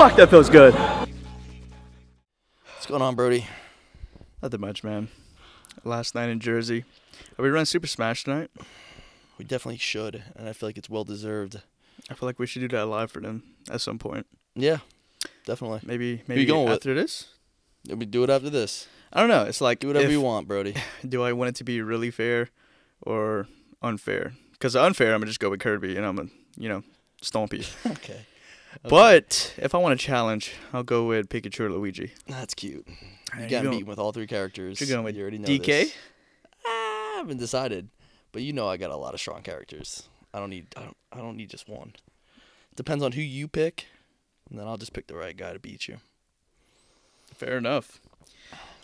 Fuck, that feels good. What's going on, Brodie? Nothing much, man. Last night in Jersey. Are we running Super Smash tonight? We definitely should, and I feel like it's well-deserved. I feel like we should do that live for them at some point. Yeah, definitely. Maybe going after this? We do it after this. I don't know. It's like, do whatever you want, Brodie. Do I want it to be really fair or unfair? Because unfair, I'm going to just go with Kirby, and I'm going to, Stompy. Okay. But if I want a challenge, I'll go with Pikachu or Luigi. That's cute. You got beaten with all three characters. You're going with you already know DK? this. I haven't decided, but you know I got a lot of strong characters. I don't need just one. Depends on who you pick, and then I'll just pick the right guy to beat you. Fair enough.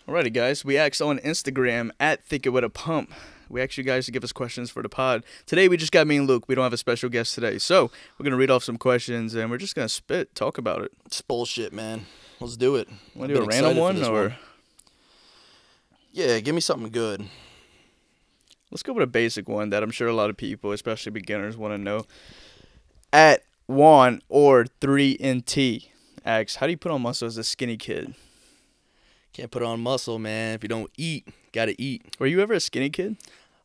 Alrighty, guys. We asked on Instagram at Think It With a Pump. We asked you guys to give us questions for the pod. Today, we just got me and Luke. We don't have a special guest today. So, we're going to read off some questions, and we're just going to talk about it. It's bullshit, man. Let's do it. Want to do a random one, or? Yeah, give me something good. Let's go with a basic one that I'm sure a lot of people, especially beginners, want to know. At Juan or 3NT asks, how do you put on muscle as a skinny kid? Can't put on muscle, man. If you don't eat, gotta eat. Were you ever a skinny kid?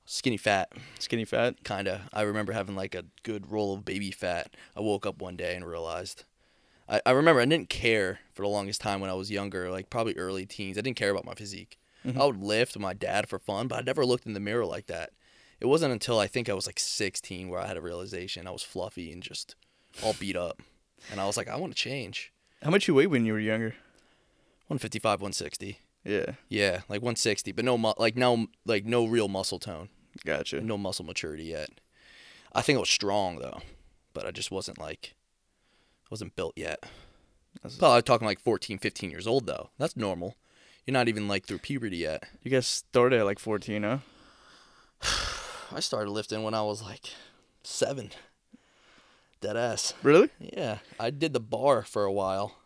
Skinny fat. Skinny fat? Kinda. I remember having like a good roll of baby fat. I woke up one day and realized. I remember I didn't care for the longest time when I was younger, like probably early teens. I didn't care about my physique. I would lift with my dad for fun, but I never looked in the mirror like that. It wasn't until I think I was like 16 where I had a realization I was fluffy and just all beat up. And I was like, I want to change. How much you weighed when you were younger? 155, 160. Yeah. Yeah, like 160, but no real muscle tone. Gotcha. No muscle maturity yet. I think I was strong though, but I just wasn't built yet. Probably talking like 14, 15 years old though. That's normal. You're not even like through puberty yet. You guys started at like 14, huh? I started lifting when I was like 7. Dead ass. Really? Yeah. I did the bar for a while.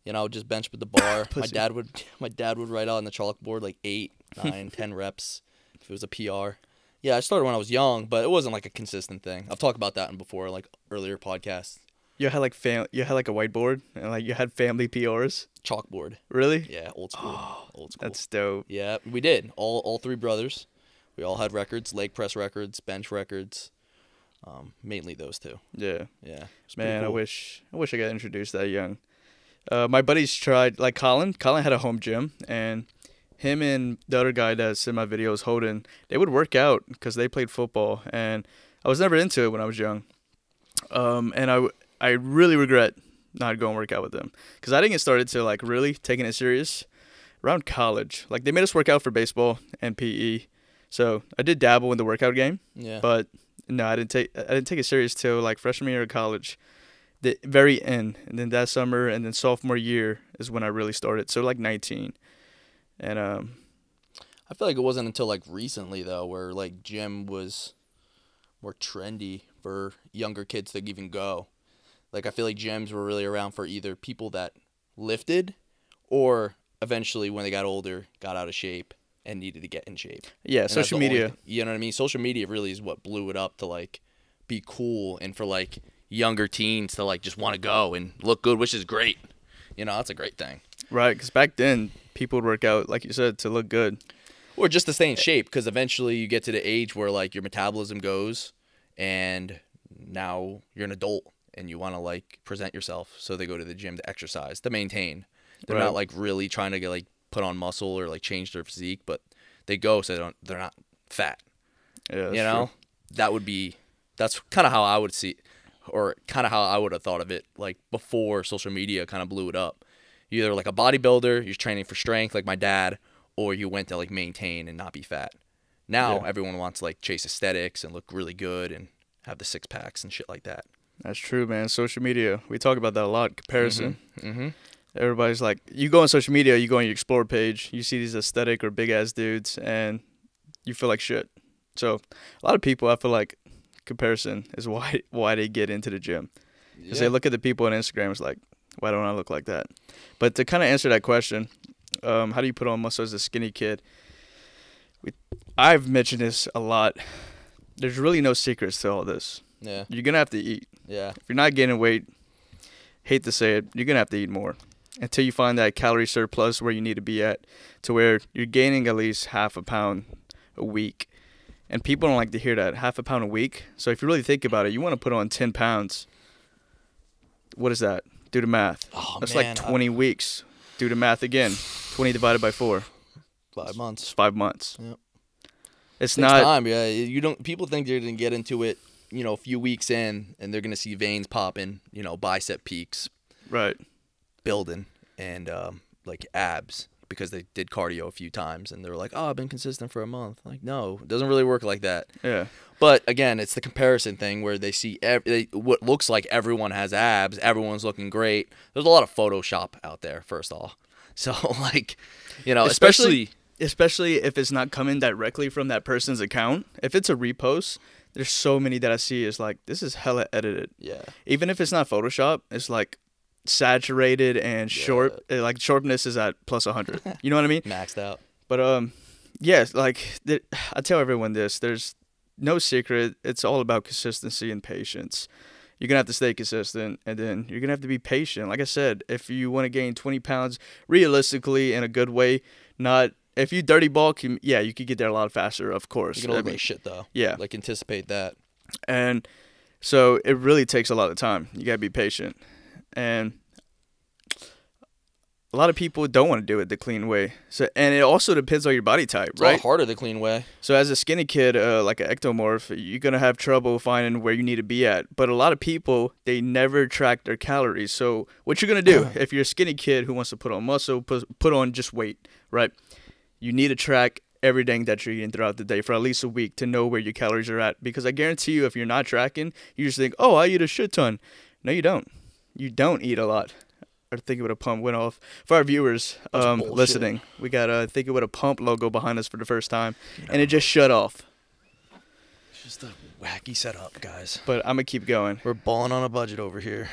I would just bench with the bar. my dad would write out on the chalkboard like 8, 9, 10 reps if it was a PR. Yeah, I started when I was young, but it wasn't like a consistent thing. I've talked about that in before, like earlier podcasts. You had like a whiteboard and like you had family PRs? Chalkboard. Really? Yeah, old school. Old school. That's dope. Yeah, we did. All 3 brothers. We all had records, leg press records, bench records. Mainly those 2. Yeah. Yeah. Man, cool. I wish I got introduced that young. My buddies tried, like Colin. Colin had a home gym, and him and the other guy that's in my videos, Holden, they would work out because they played football, and I was never into it when I was young. And I really regret not going work out with them because I didn't get started to like really taking it serious around college. Like they made us work out for baseball and PE, so I did dabble in the workout game. Yeah. But no, I didn't take it serious till like freshman year of college. The very end, and then that summer, and then sophomore year is when I really started. So like 19, and I feel like it wasn't until like recently though, where like gym was more trendy for younger kids to even go. Like I feel like gyms were really around for either people that lifted, or eventually when they got older, got out of shape and needed to get in shape. Yeah, and social media. You know what I mean? Social media really is what blew it up to like be cool and for like younger teens to like just want to go and look good, which is great. That's a great thing. Right, because back then people would work out, like you said, to look good. Or just to stay in shape, because eventually you get to the age where like your metabolism goes and now you're an adult and you want to like present yourself. So they go to the gym to exercise, to maintain. They're not like really trying to get like put on muscle or like change their physique, but they go so they're not fat. Yeah, That's kind of how I would see, or kind of how I would have thought of it, like before social media kind of blew it up. You're either like a bodybuilder, you're training for strength like my dad, or you went to like maintain and not be fat. Now everyone wants to like chase aesthetics and look really good and have the 6-packs and shit like that. That's true, man. Social media, we talk about that a lot. Comparison. Mm-hmm. Everybody's like, you go on social media, you go on your explore page, you see these aesthetic or big ass dudes, and you feel like shit. So a lot of people, I feel like comparison is why they get into the gym, because they look at the people on Instagram, it's like, why don't I look like that? But to kind of answer that question, how do you put on muscle as a skinny kid? I've mentioned this a lot. There's really no secrets to all this. Yeah. You're gonna have to eat. Yeah. If you're not gaining weight, hate to say it, you're going to have to eat more until you find that calorie surplus where you need to be at, to where you're gaining at least half a pound a week. And people don't like to hear that, half a pound a week. So if you really think about it, you want to put on 10 pounds. What is that? Do the math. Oh, That's man, like 20 weeks. Do the math again. 20 divided by 4. 5 months. It's 5 months. Yep. It's Takes not time. Yeah, you don't. People think they're gonna get into it, you know, a few weeks in, and they're gonna see veins popping, you know, bicep peaks, right. building, and like abs because they did cardio a few times, and they were like, "Oh, I've been consistent for a month." Like, no, it doesn't really work like that. Yeah. But again, it's the comparison thing where they see what looks like everyone has abs, everyone's looking great. There's a lot of Photoshop out there, first off. So like, you know, especially if it's not coming directly from that person's account. If it's a repost, there's so many that I see is like, this is hella edited. Yeah. Even if it's not Photoshop, it's like saturated and short. Like sharpness is at plus 100. You know what I mean? Maxed out. But yeah, like I tell everyone this. There's no secret. It's all about consistency and patience. You're going to have to stay consistent, and then you're going to have to be patient. Like I said, if you want to gain 20 pounds realistically in a good way, not if you dirty bulk, yeah, you could get there a lot faster, of course. You're going to look like shit, though. Yeah. Like, anticipate that. And so it really takes a lot of time. You got to be patient. And a lot of people don't want to do it the clean way. So, and it also depends on your body type, It's right? a lot harder the clean way. So as a skinny kid, like an ectomorph, you're going to have trouble finding where you need to be at. But a lot of people, they never track their calories. So what you're going to do, if you're a skinny kid who wants to put on muscle, put on just weight, right? You need to track everything that you're eating throughout the day for at least a week to know where your calories are at. Because I guarantee you, if you're not tracking, you just think, oh, I eat a shit ton. No, you don't. You don't eat a lot. Or Think It With a Pump went off. For our viewers listening, we got Think It With a Pump logo behind us for the first time, and it just shut off. It's just a wacky setup, guys. But I'm going to keep going. We're balling on a budget over here.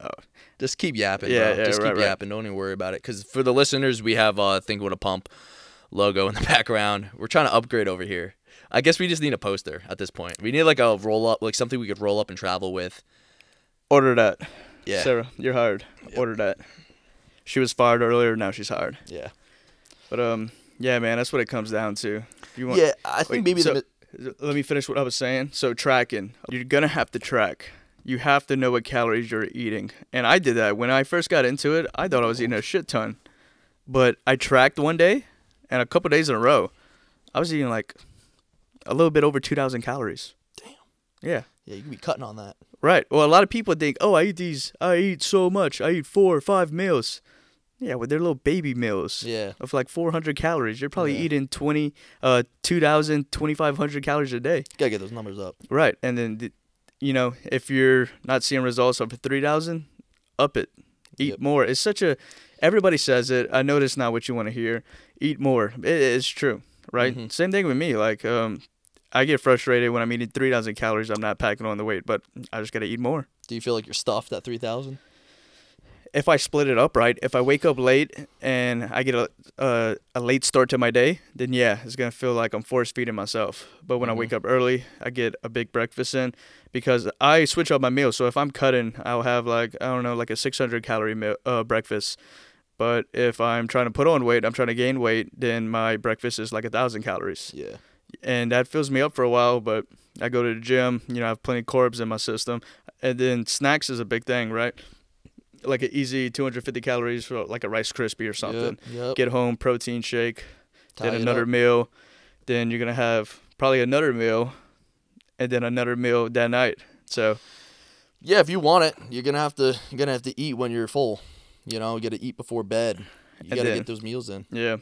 Oh. Just keep yapping, Yeah, bro. Just keep right. yapping. Don't even worry about it. Because for the listeners, we have Think It With a Pump logo in the background. We're trying to upgrade over here. I guess we just need a poster at this point. We need like a roll-up, like something we could roll up and travel with. Order that. Yeah. Sarah, you're hired. Yep. Order that. She was fired earlier. Now she's hired. Yeah. But yeah, man, that's what it comes down to. Yeah, I think maybe let me finish what I was saying. So tracking, you're gonna have to track. You have to know what calories you're eating, and I did that when I first got into it. I thought I was eating a shit ton, but I tracked one day, and a couple days in a row, I was eating like a little bit over 2,000 calories. Damn. Yeah. Yeah, you can be cutting on that. Right. Well, a lot of people think, oh, I eat so much. I eat 4 or 5 meals. Yeah, well, they're little baby meals. Yeah. Of like 400 calories. You're probably eating 2,000, 2,500 calories a day. Gotta get those numbers up. Right. And then, you know, if you're not seeing results of 3,000, up it. Eat more. It's such a, everybody says it. I know that's not what you want to hear. Eat more. It's true. Right. Mm-hmm. Same thing with me. Like, I get frustrated when I'm eating 3,000 calories. I'm not packing on the weight, but I just got to eat more. Do you feel like you're stuffed at 3,000? If I split it up, right? If I wake up late and I get a late start to my day, then yeah, it's going to feel like I'm force feeding myself. But when I wake up early, I get a big breakfast in because I switch up my meals. So if I'm cutting, I'll have like, I don't know, like a 600 calorie breakfast. But if I'm trying to put on weight, I'm trying to gain weight, then my breakfast is like 1,000 calories. Yeah. And that fills me up for a while, but I go to the gym, you know, I have plenty of carbs in my system. And then snacks is a big thing, right? Like an easy 250 calories for like a Rice Krispie or something. Yep. Get home, protein shake, then another meal. Then you're going to have probably another meal, and then another meal that night. So, yeah, if you want it, you're gonna have to eat when you're full. You know, you got to eat before bed. You got to get those meals in. Yeah.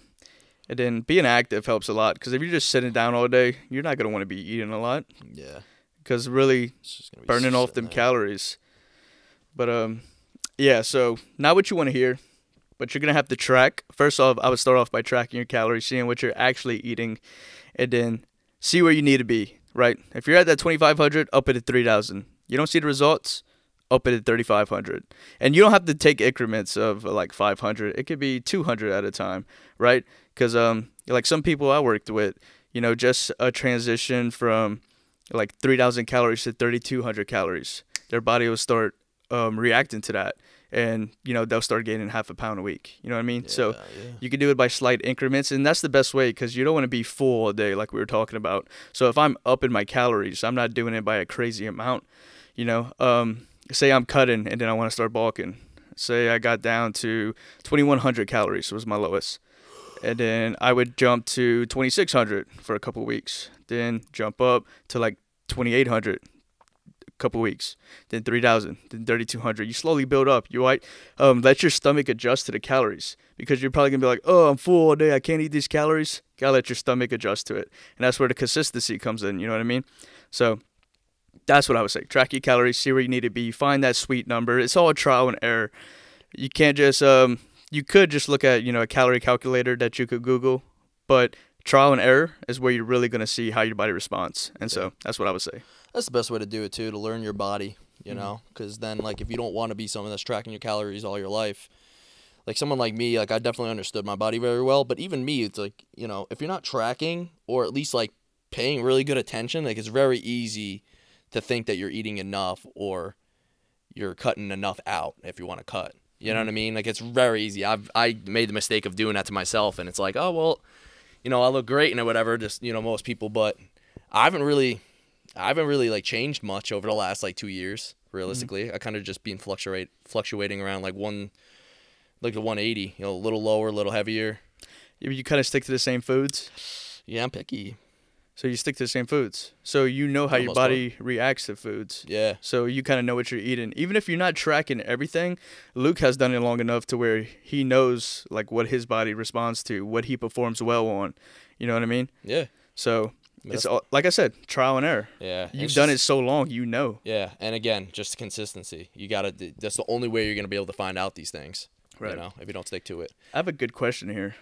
And then being active helps a lot because if you're just sitting down all day, you're not going to want to be eating a lot. Yeah. Because really burning off them calories. But, yeah, so not what you want to hear, but you're going to have to track. First off, I would start off by tracking your calories, seeing what you're actually eating, and then see where you need to be, right? If you're at that 2,500, up it at 3,000. You don't see the results, up it at 3,500. And you don't have to take increments of like 500. It could be 200 at a time, right? Because like some people I worked with, you know, just a transition from like 3,000 calories to 3,200 calories. their body will start reacting to that. And, you know, they'll start gaining half a pound a week. You know what I mean? So you can do it by slight increments. And that's the best way because you don't want to be full all day like we were talking about. So if I'm upping my calories, I'm not doing it by a crazy amount. You know, say I'm cutting and then I want to start bulking. Say I got down to 2,100 calories was my lowest. And then I would jump to 2,600 for a couple of weeks. Then jump up to like 2,800. Couple weeks, then 3,000, then 3,200. You slowly build up. You might let your stomach adjust to the calories because you're probably gonna be like, oh, I'm full all day, I can't eat these calories. Gotta let your stomach adjust to it, and that's where the consistency comes in. You know what I mean? So that's what I would say. Track your calories, see where you need to be, find that sweet number. It's all trial and error. You can't just you could just look at, you know, a calorie calculator that you could Google, but trial and error is where you're really gonna see how your body responds, and so that's what I would say. That's the best way to do it, too, to learn your body, you know, because then, like, if you don't want to be someone that's tracking your calories all your life, like, someone like me, like, I definitely understood my body very well, but even me, it's like, you know, if you're not tracking or at least, like, paying really good attention, like, it's very easy to think that you're eating enough or you're cutting enough out if you want to cut. You know what I mean? Like, it's very easy. I made the mistake of doing that to myself, and it's like, oh, well, you know, I look great and whatever, just, you know, most people, but I haven't really like changed much over the last like 2 years. Realistically, I kind of just been fluctuating around like the 180. You know, a little lower, a little heavier. You kind of stick to the same foods. Yeah, I'm picky. So you stick to the same foods. So you know how your body reacts to foods. Yeah. So you kind of know what you're eating. Even if you're not tracking everything, Luke has done it long enough to where he knows like what his body responds to, what he performs well on. You know what I mean? Yeah. So it's all, like I said, trial and error. Yeah. You've done it so long, you know. Yeah, and again, just consistency. You gotta. That's the only way you're gonna be able to find out these things. Right. You know, if you don't stick to it. I have a good question here.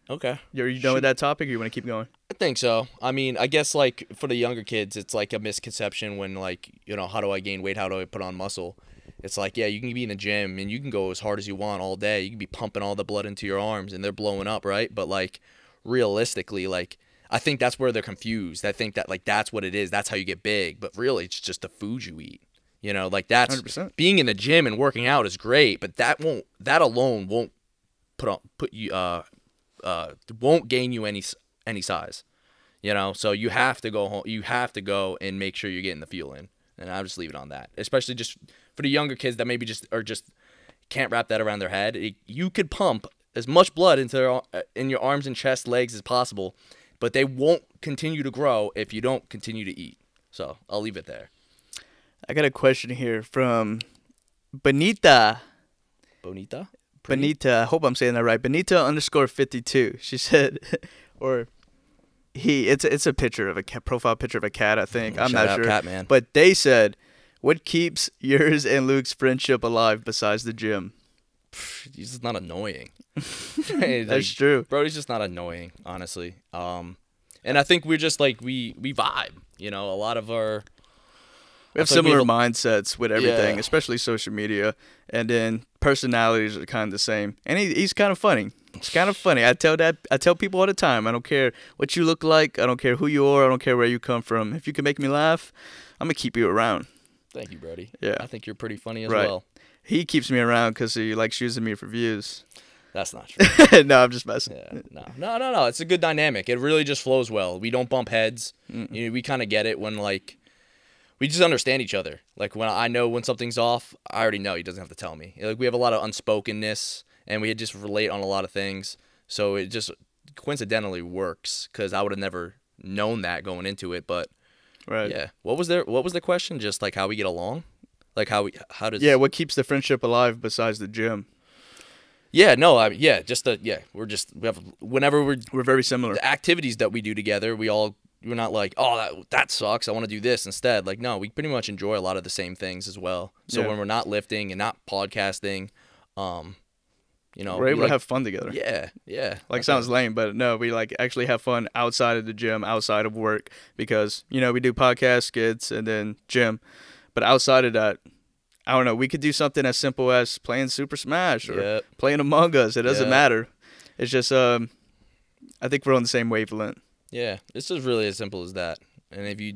Okay. Are you done with that topic, or you want to keep going? I think so. I mean, I guess like for the younger kids, it's like a misconception when like, you know, how do I gain weight? How do I put on muscle? It's like, yeah, you can be in the gym and you can go as hard as you want all day. You can be pumping all the blood into your arms and they're blowing up, right? But like realistically, like I think that's where they're confused. I think that like that's what it is. That's how you get big. But really, it's just the food you eat. You know, like that's 100%. Being in the gym and working out is great, but that alone won't won't gain you any size. You know, so you have to go home. You have to go and make sure you're getting the fuel in. And I'll just leave it on that. Especially just for the younger kids that maybe just can't wrap that around their head. You could pump as much blood in your arms and chest, legs as possible, but they won't continue to grow if you don't continue to eat. So I'll leave it there. I got a question here from Benita. Bonita? Benita, I hope I'm saying that right. Benita_52. She said, or he, it's a picture of a cat, profile picture of a cat, I think. I'm not sure. Cat, man. But they said, what keeps yours and Luke's friendship alive besides the gym? He's just not annoying. That's true. Brodie's just not annoying, honestly. And I think we're just like, we vibe. You know, a lot of our... We have similar mindsets with everything, especially social media, and then personalities are kind of the same. And he's kind of funny. It's kind of funny. I tell people all the time. I don't care what you look like. I don't care who you are. I don't care where you come from. If you can make me laugh, I'm gonna keep you around. Thank you, Brodie. Yeah, I think you're pretty funny as well. He keeps me around because he likes using me for views. That's not true. No, I'm just messing. Yeah, no. It's a good dynamic. It really just flows well. We don't bump heads. You know, we kind of get it when like. We just understand each other. Like, when I know when something's off, I already know. He doesn't have to tell me. Like, we have a lot of unspokenness, and we just relate on a lot of things. So it just coincidentally works, because I would have never known that going into it. But, yeah. What was the question? Just, like, how we get along? Like, how does... Yeah, what keeps the friendship alive besides the gym? Yeah, no, we're very similar. The activities that we do together, we're not like, oh, that sucks, I want to do this instead. Like, no, we pretty much enjoy a lot of the same things as well. So when we're not lifting and not podcasting, you know, we're able to have fun together. Yeah. Like, sounds lame, but no, we like actually have fun outside of the gym, outside of work, because, you know, we do podcast skits and then gym. But outside of that, I don't know, we could do something as simple as playing Super Smash or playing Among Us. It doesn't matter. It's just, I think we're on the same wavelength. Yeah, it's just really as simple as that. And if you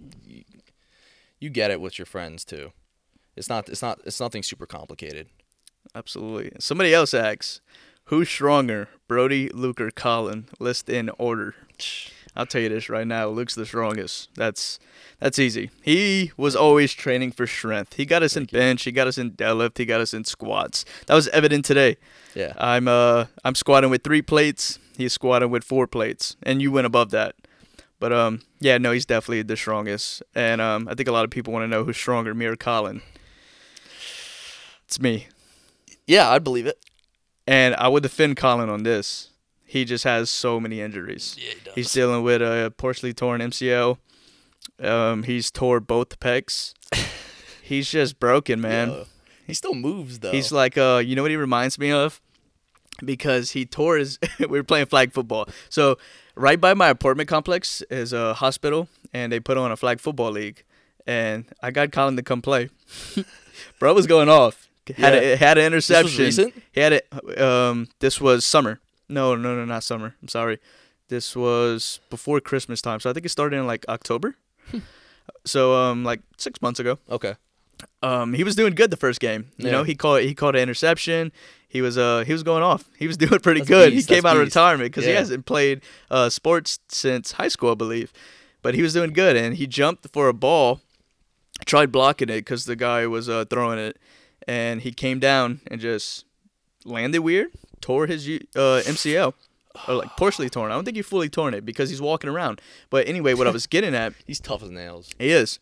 get it with your friends too. It's nothing super complicated. Absolutely. Somebody else asks, who's stronger, Brodie, Luke, or Colin? List in order. I'll tell you this right now. Luke's the strongest. That's easy. He was always training for strength. He got us in bench. He got us in deadlift. He got us in squats. That was evident today. Yeah. I'm squatting with 3 plates. He's squatting with 4 plates, and you went above that. But yeah, no, he's definitely the strongest. And I think a lot of people want to know who's stronger, me or Colin. It's me. Yeah, I'd believe it. And I would defend Colin on this. He just has so many injuries. Yeah, he does. He's dealing with a partially torn MCL. He's tore both pecs. He's just broken, man. Yeah. He still moves, though. He's like, you know what he reminds me of? Because he tore his... we were playing flag football. So right by my apartment complex is a hospital, and they put on a flag football league. And I got Colin to come play. Bro was going off. Had an interception. This was recent? He had it. This was summer. No, not summer. I'm sorry. This was before Christmas time. So I think it started in like October. So like 6 months ago. Okay. He was doing good the first game. You know, he caught an interception. He was going off. He was doing pretty good. He came out of retirement because he hasn't played sports since high school, I believe. But he was doing good, and he jumped for a ball, tried blocking it because the guy was throwing it, and he came down and just landed weird, tore his MCL. Or like partially torn. I don't think he fully torn it because he's walking around. But anyway, what I was getting at... He's tough as nails. He is.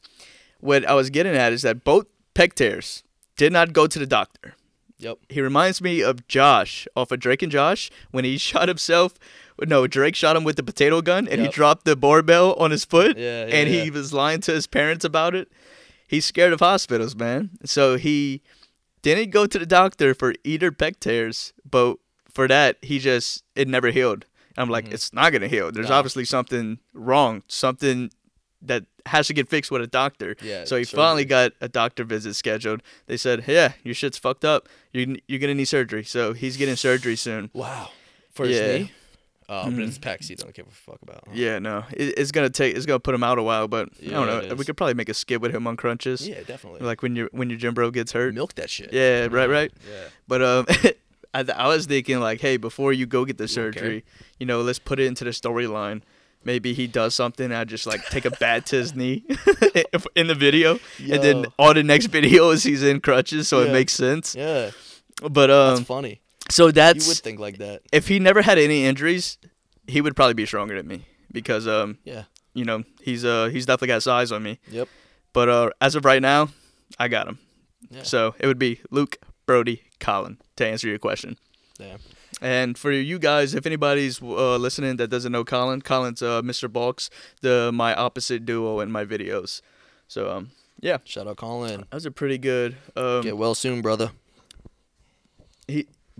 What I was getting at is that both pec tears did not go to the doctor. Yep. He reminds me of Josh off of Drake and Josh when he shot himself. No, Drake shot him with the potato gun and he dropped the barbell on his foot. And he was lying to his parents about it. He's scared of hospitals, man. So he didn't go to the doctor for either pec tears, but for that, it never healed. And I'm like, it's not going to heal. There's obviously something wrong, something that has to get fixed with a doctor. Yeah, so he finally got a doctor visit scheduled. They said, yeah, your shit's fucked up. You're going to need surgery. So he's getting surgery soon. Wow. For his knee? Oh, but it's pecs. He don't give a fuck about. Huh? Yeah, no. It's going to put him out a while, but I don't know. We could probably make a skit with him on crunches. Yeah, definitely. Like when your GYMBRO gets hurt. Milk that shit. Yeah, right. Yeah. But I was thinking, like, hey, before you go get the surgery, let's put it into the storyline. Maybe he does something. I just, like, take a bat to his knee in the video. Yo. And then all the next video is he's in crutches, so it makes sense. Yeah. But that's funny. So that's... You would think like that. If he never had any injuries, he would probably be stronger than me. Because, he's definitely got size on me. Yep. But as of right now, I got him. Yeah. So it would be Luke, Brodie, Colin, to answer your question. Yeah. And for you guys, if anybody's listening that doesn't know Colin's Mr. Bulks, my opposite duo in my videos. So, yeah. Shout out Colin. That was a pretty good... Get well soon, brother.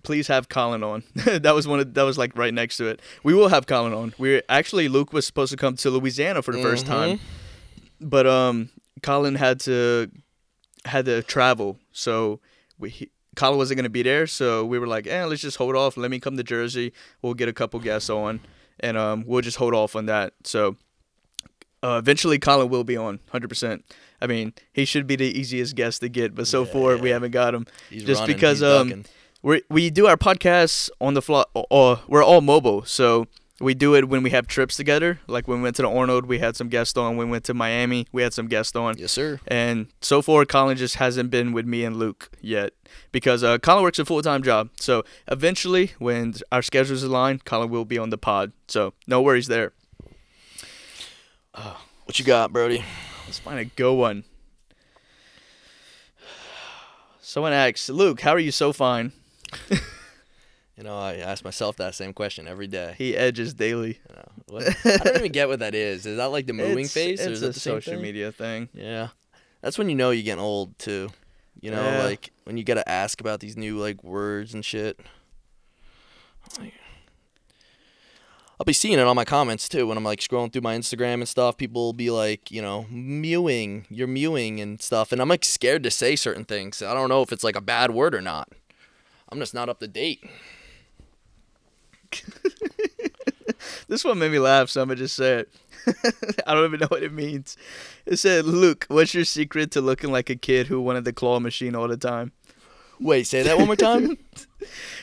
Please have Colin on. that was like right next to it. We will have Colin on. Luke was supposed to come to Louisiana for the first time. But Colin had to travel. So Colin wasn't going to be there, so we were like, let's just hold off. Let me come to Jersey. We'll get a couple guests on, and we'll just hold off on that. So eventually Colin will be on, 100%. I mean, he should be the easiest guest to get, but so far we haven't got him. He's just running, because we do our podcasts on the fly. We're all mobile, so we do it when we have trips together. Like when we went to the Arnold, we had some guests on. When we went to Miami, we had some guests on. Yes, sir. And so far, Colin just hasn't been with me and Luke yet because Colin works a full-time job. So eventually, when our schedules align, Colin will be on the pod. So no worries there. What you got, Brodie? Let's find a good one. Someone asks, Luke, how are you so fine? I ask myself that same question every day. He edges daily. I don't even get what that is. Is that like the moving face? Or is It's it a social media thing. Yeah. That's when you're getting old, too. Like when you got to ask about these new, like, words and shit. I'll be seeing it on my comments, too, when I'm, like, scrolling through my Instagram and stuff. People will be like, mewing. You're mewing and stuff. And I'm, like, scared to say certain things. I don't know if it's, like, a bad word or not. I'm just not up to date. This one made me laugh, so I'm going to just say it. I don't even know what it means. It said, Luke, what's your secret to looking like a kid who wanted the claw machine all the time? Wait, say that one more time.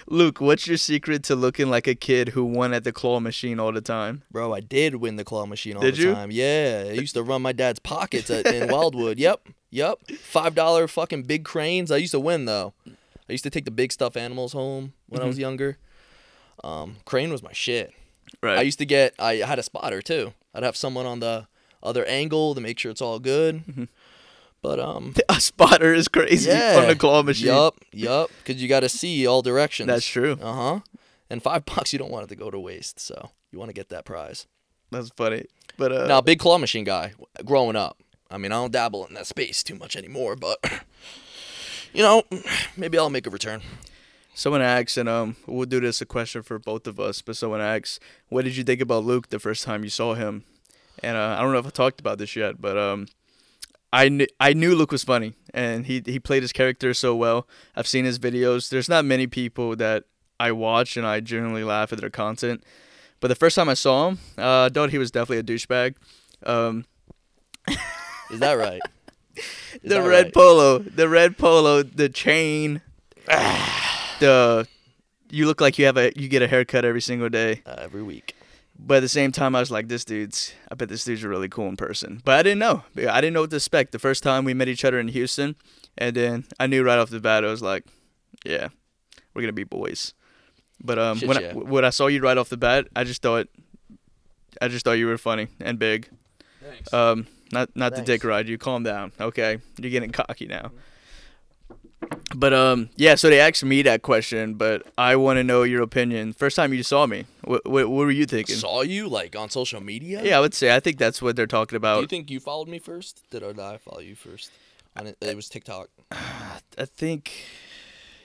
Luke, what's your secret to looking like a kid who won at the claw machine all the time? Bro, I did win the claw machine all Did the you? time. Yeah, I used to run my dad's pockets in Wildwood. Yep. $5 fucking big cranes. I used to win, though. I used to take the big stuffed animals home when I was younger. Crane was my shit. Right. I had a spotter, too. I'd have someone on the other angle to make sure it's all good. But a spotter is crazy on the claw machine. Yup. Because you got to see all directions. That's true. And $5, you don't want it to go to waste, so you want to get that prize. That's funny. But now, big claw machine guy. Growing up, I mean, I don't dabble in that space too much anymore, but you know, maybe I'll make a return. Someone asks, and we'll do this a question for both of us. But someone asks, what did you think about Luke the first time you saw him? And I don't know if I talked about this yet, but I knew Luke was funny, and he played his character so well. I've seen his videos. There's not many people that I watch and I genuinely laugh at their content. But the first time I saw him, I thought he was definitely a douchebag. Is that right? The red polo, the chain, you look like you get a haircut every single day. Every week. But at the same time, I was like, I bet this dude's really cool in person. But I didn't know. I didn't know what to expect. The first time we met each other in Houston, and then I knew right off the bat, I was like, yeah, we're going to be boys. But when I saw you right off the bat, I just thought you were funny and big. Thanks. Not Thanks. to dick ride you. Calm down, okay? You're getting cocky now. But yeah. So they asked me that question, but I want to know your opinion. First time you saw me, what were you thinking? Saw you like on social media? Yeah, I would say I think that's what they're talking about. Do you think you followed me first? Did I follow you first? It was TikTok. I think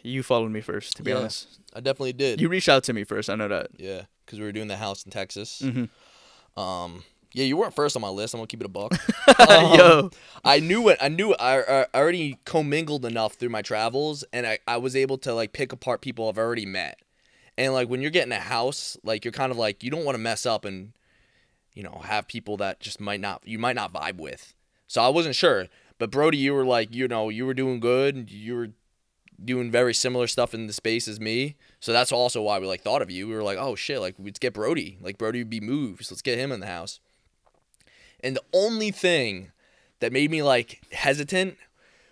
you followed me first. To be honest, I definitely did. You reached out to me first. I know that. Yeah, because we were doing the house in Texas. Mm-hmm. Yeah, you weren't first on my list. I'm gonna keep it a buck. Yo, I knew it. I already commingled enough through my travels, and I was able to like pick apart people I've already met. And like when you're getting a house, like you're kind of like you don't want to mess up and have people that just might not vibe with. So I wasn't sure, but Brodie, you were like you were doing good. You were doing very similar stuff in the space as me. So that's also why we like thought of you. We were like, oh shit, like let's get Brodie. Like Brodie would be moved, so let's get him in the house. And the only thing that made me like hesitant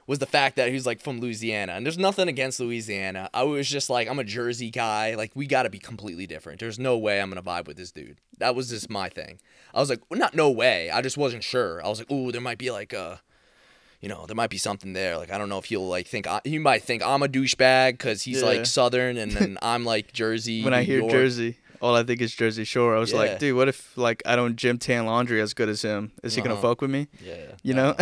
was the fact that he was like from Louisiana. And there's nothing against Louisiana. I was just like, I'm a Jersey guy. Like we got to be completely different. There's no way I'm going to vibe with this dude. That was just my thing. I was like, well, not no way. I just wasn't sure. I was like, ooh, there might be like there might be something there. Like, I don't know if he'll like he might think I'm a douchebag because he's like Southern and then I'm like Jersey. When I hear York. Jersey, all I think is Jersey Shore. I was like, dude, what if like I don't gym tan laundry as good as him? Is he gonna fuck with me? Yeah. You know?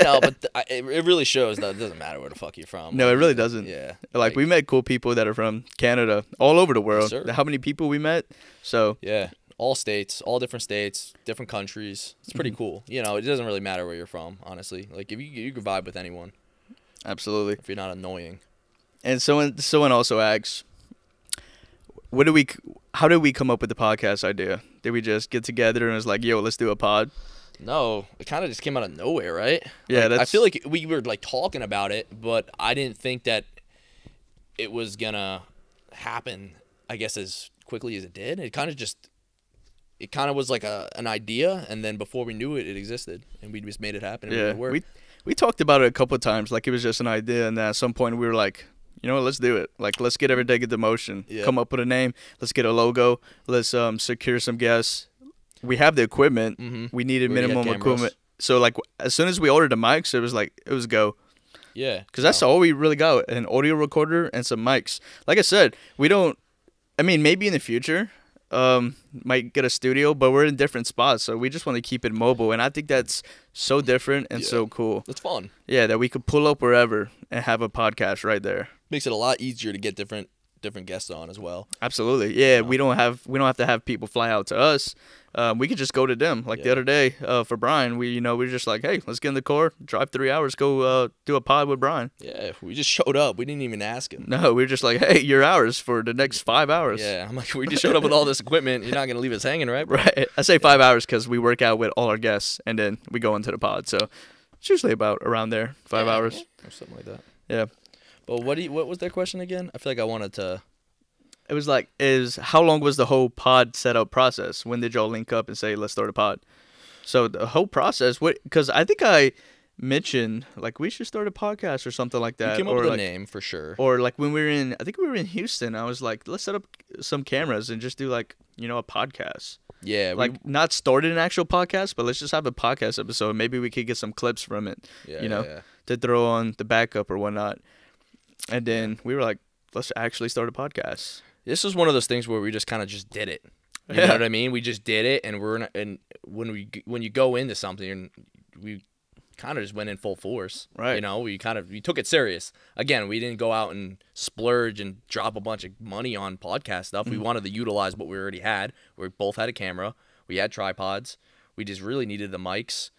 No, but it really shows that it doesn't matter where the fuck you're from. No, it really doesn't. Yeah. Like we met cool people that are from Canada, all over the world. Yes, sir. How many people we met? So yeah, all states, all different states, different countries. It's pretty cool. It doesn't really matter where you're from, honestly. Like if you can vibe with anyone. Absolutely. If you're not annoying. And someone also asks, how did we come up with the podcast idea? Did we just get together and it was like, yo, let's do a pod? No, it kind of just came out of nowhere, right? Yeah, I feel like we were like talking about it, but I didn't think that it was gonna happen, I guess, as quickly as it did. It kind of was like an idea, and then before we knew it, it existed, and we just made it happen. And yeah, we talked about it a couple of times, like it was just an idea, and then at some point we were like, you know what, let's do it. Like, let's get every day, get the motion. Yeah. Come up with a name. Let's get a logo. Let's secure some guests. We have the equipment. Mm-hmm. We needed minimum equipment. So, like, as soon as we ordered the mics, it was go. Yeah. Because that's all we really got, an audio recorder and some mics. Like I said, maybe in the future, might get a studio, but we're in different spots. So we just want to keep it mobile. And I think that's so different and so cool. It's fun. Yeah, that we could pull up wherever and have a podcast right there. Makes it a lot easier to get different different guests on as well. Absolutely. Yeah, we don't have to have people fly out to us. We could just go to them. Like the other day for Brian, we were just like, hey, let's get in the car, drive 3 hours, go do a pod with Brian. Yeah, we just showed up. We didn't even ask him. No, we were just like, hey, you're ours for the next 5 hours. Yeah, I'm like, we just showed up with all this equipment. You're not gonna leave us hanging, right? Bro? Right. I say 5 hours because we work out with all our guests and then we go into the pod. So it's usually about around there, 5 hours. Yeah, or something like that. Yeah. But what was their question again? I feel like I wanted to. It was like, how long was the whole pod setup process? When did y'all link up and say, let's start a pod? So the whole process, because I think I mentioned, like, we should start a podcast or something like that. You came up with like, a name for sure. Or like when I think we were in Houston, I was like, let's set up some cameras and just do like, a podcast. Yeah. Like not start an actual podcast, but let's just have a podcast episode. Maybe we could get some clips from it, to throw on the backup or whatnot. And then we were like, let's actually start a podcast. This was one of those things where we just kind of just did it. You know what I mean? We just did it, and and when you go into something, and we kind of just went in full force. Right. We took it serious. Again, we didn't go out and splurge and drop a bunch of money on podcast stuff. We wanted to utilize what we already had. We both had a camera. We had tripods. We just really needed the mics,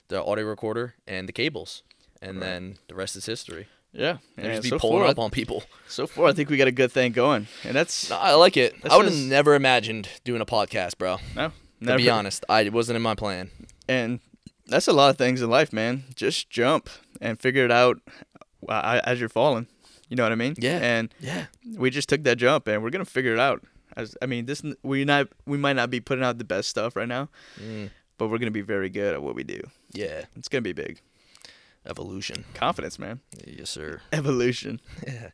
the audio recorder, and the cables. And then the rest is history. Yeah, and just be pulling up on people. So far, I think we got a good thing going, and that's. No, I like it. I would have never imagined doing a podcast, bro. No, never. To be honest, it wasn't in my plan. And that's a lot of things in life, man. Just jump and figure it out as you're falling. You know what I mean? Yeah. And we just took that jump, and we're gonna figure it out. We might not be putting out the best stuff right now, but we're gonna be very good at what we do. Yeah, it's gonna be big. Evolution. Confidence, man. Yes, sir. Evolution. Yeah.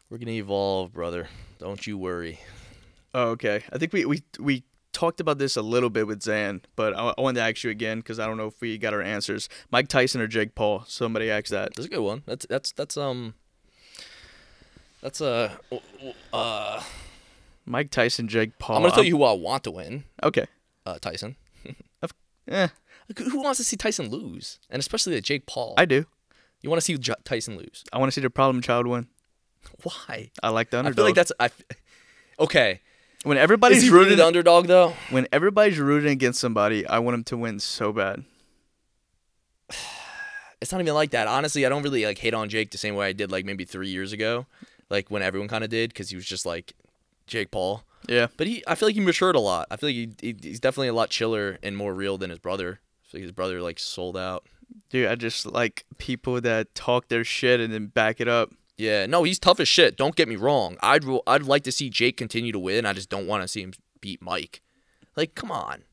We're going to evolve, brother. Don't you worry. Oh, okay. I think we talked about this a little bit with Zan, but I wanted to ask you again because I don't know if we got our answers. Mike Tyson or Jake Paul? Somebody asked that. That's a good one. Mike Tyson, Jake Paul. I'm going to tell you who I want to win. Okay. Tyson. Yeah. Who wants to see Tyson lose? And especially Jake Paul. I do. You want to see Tyson lose? I want to see the problem child win. Why? I like the underdog. I feel like okay. When everybody's Is he rooting the underdog though? When everybody's rooting against somebody, I want him to win so bad. It's not even like that. Honestly, I don't really hate on Jake the same way I did maybe 3 years ago, when everyone kind of did, because he was just Jake Paul. Yeah. But I feel like he matured a lot. I feel like he's definitely a lot chiller and more real than his brother. I feel like his brother sold out. Dude, I just like people that talk their shit and then back it up. Yeah, no, he's tough as shit. Don't get me wrong. I'd like to see Jake continue to win. I just don't want to see him beat Mike. Come on.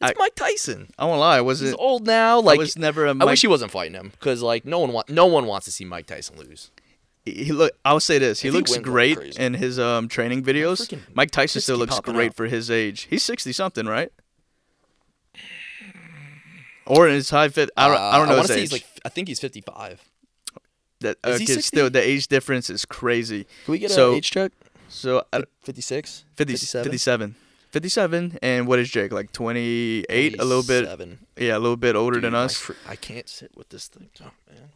It's Mike Tyson. I won't lie, he's old now. I was never a Mike. I wish he wasn't fighting him because no one wants to see Mike Tyson lose. I'll say this. He looks great in his training videos. Mike Tyson still looks great for his age. He's 60-something, right? Or in his high fit. I don't know his age. I think he's 55. Is he 60? Still, the age difference is crazy. Can we get an age check? So 56? 57. 57. And what is Jake? 28? A little bit. Yeah, a little bit older than us. I can't sit with this thing, man.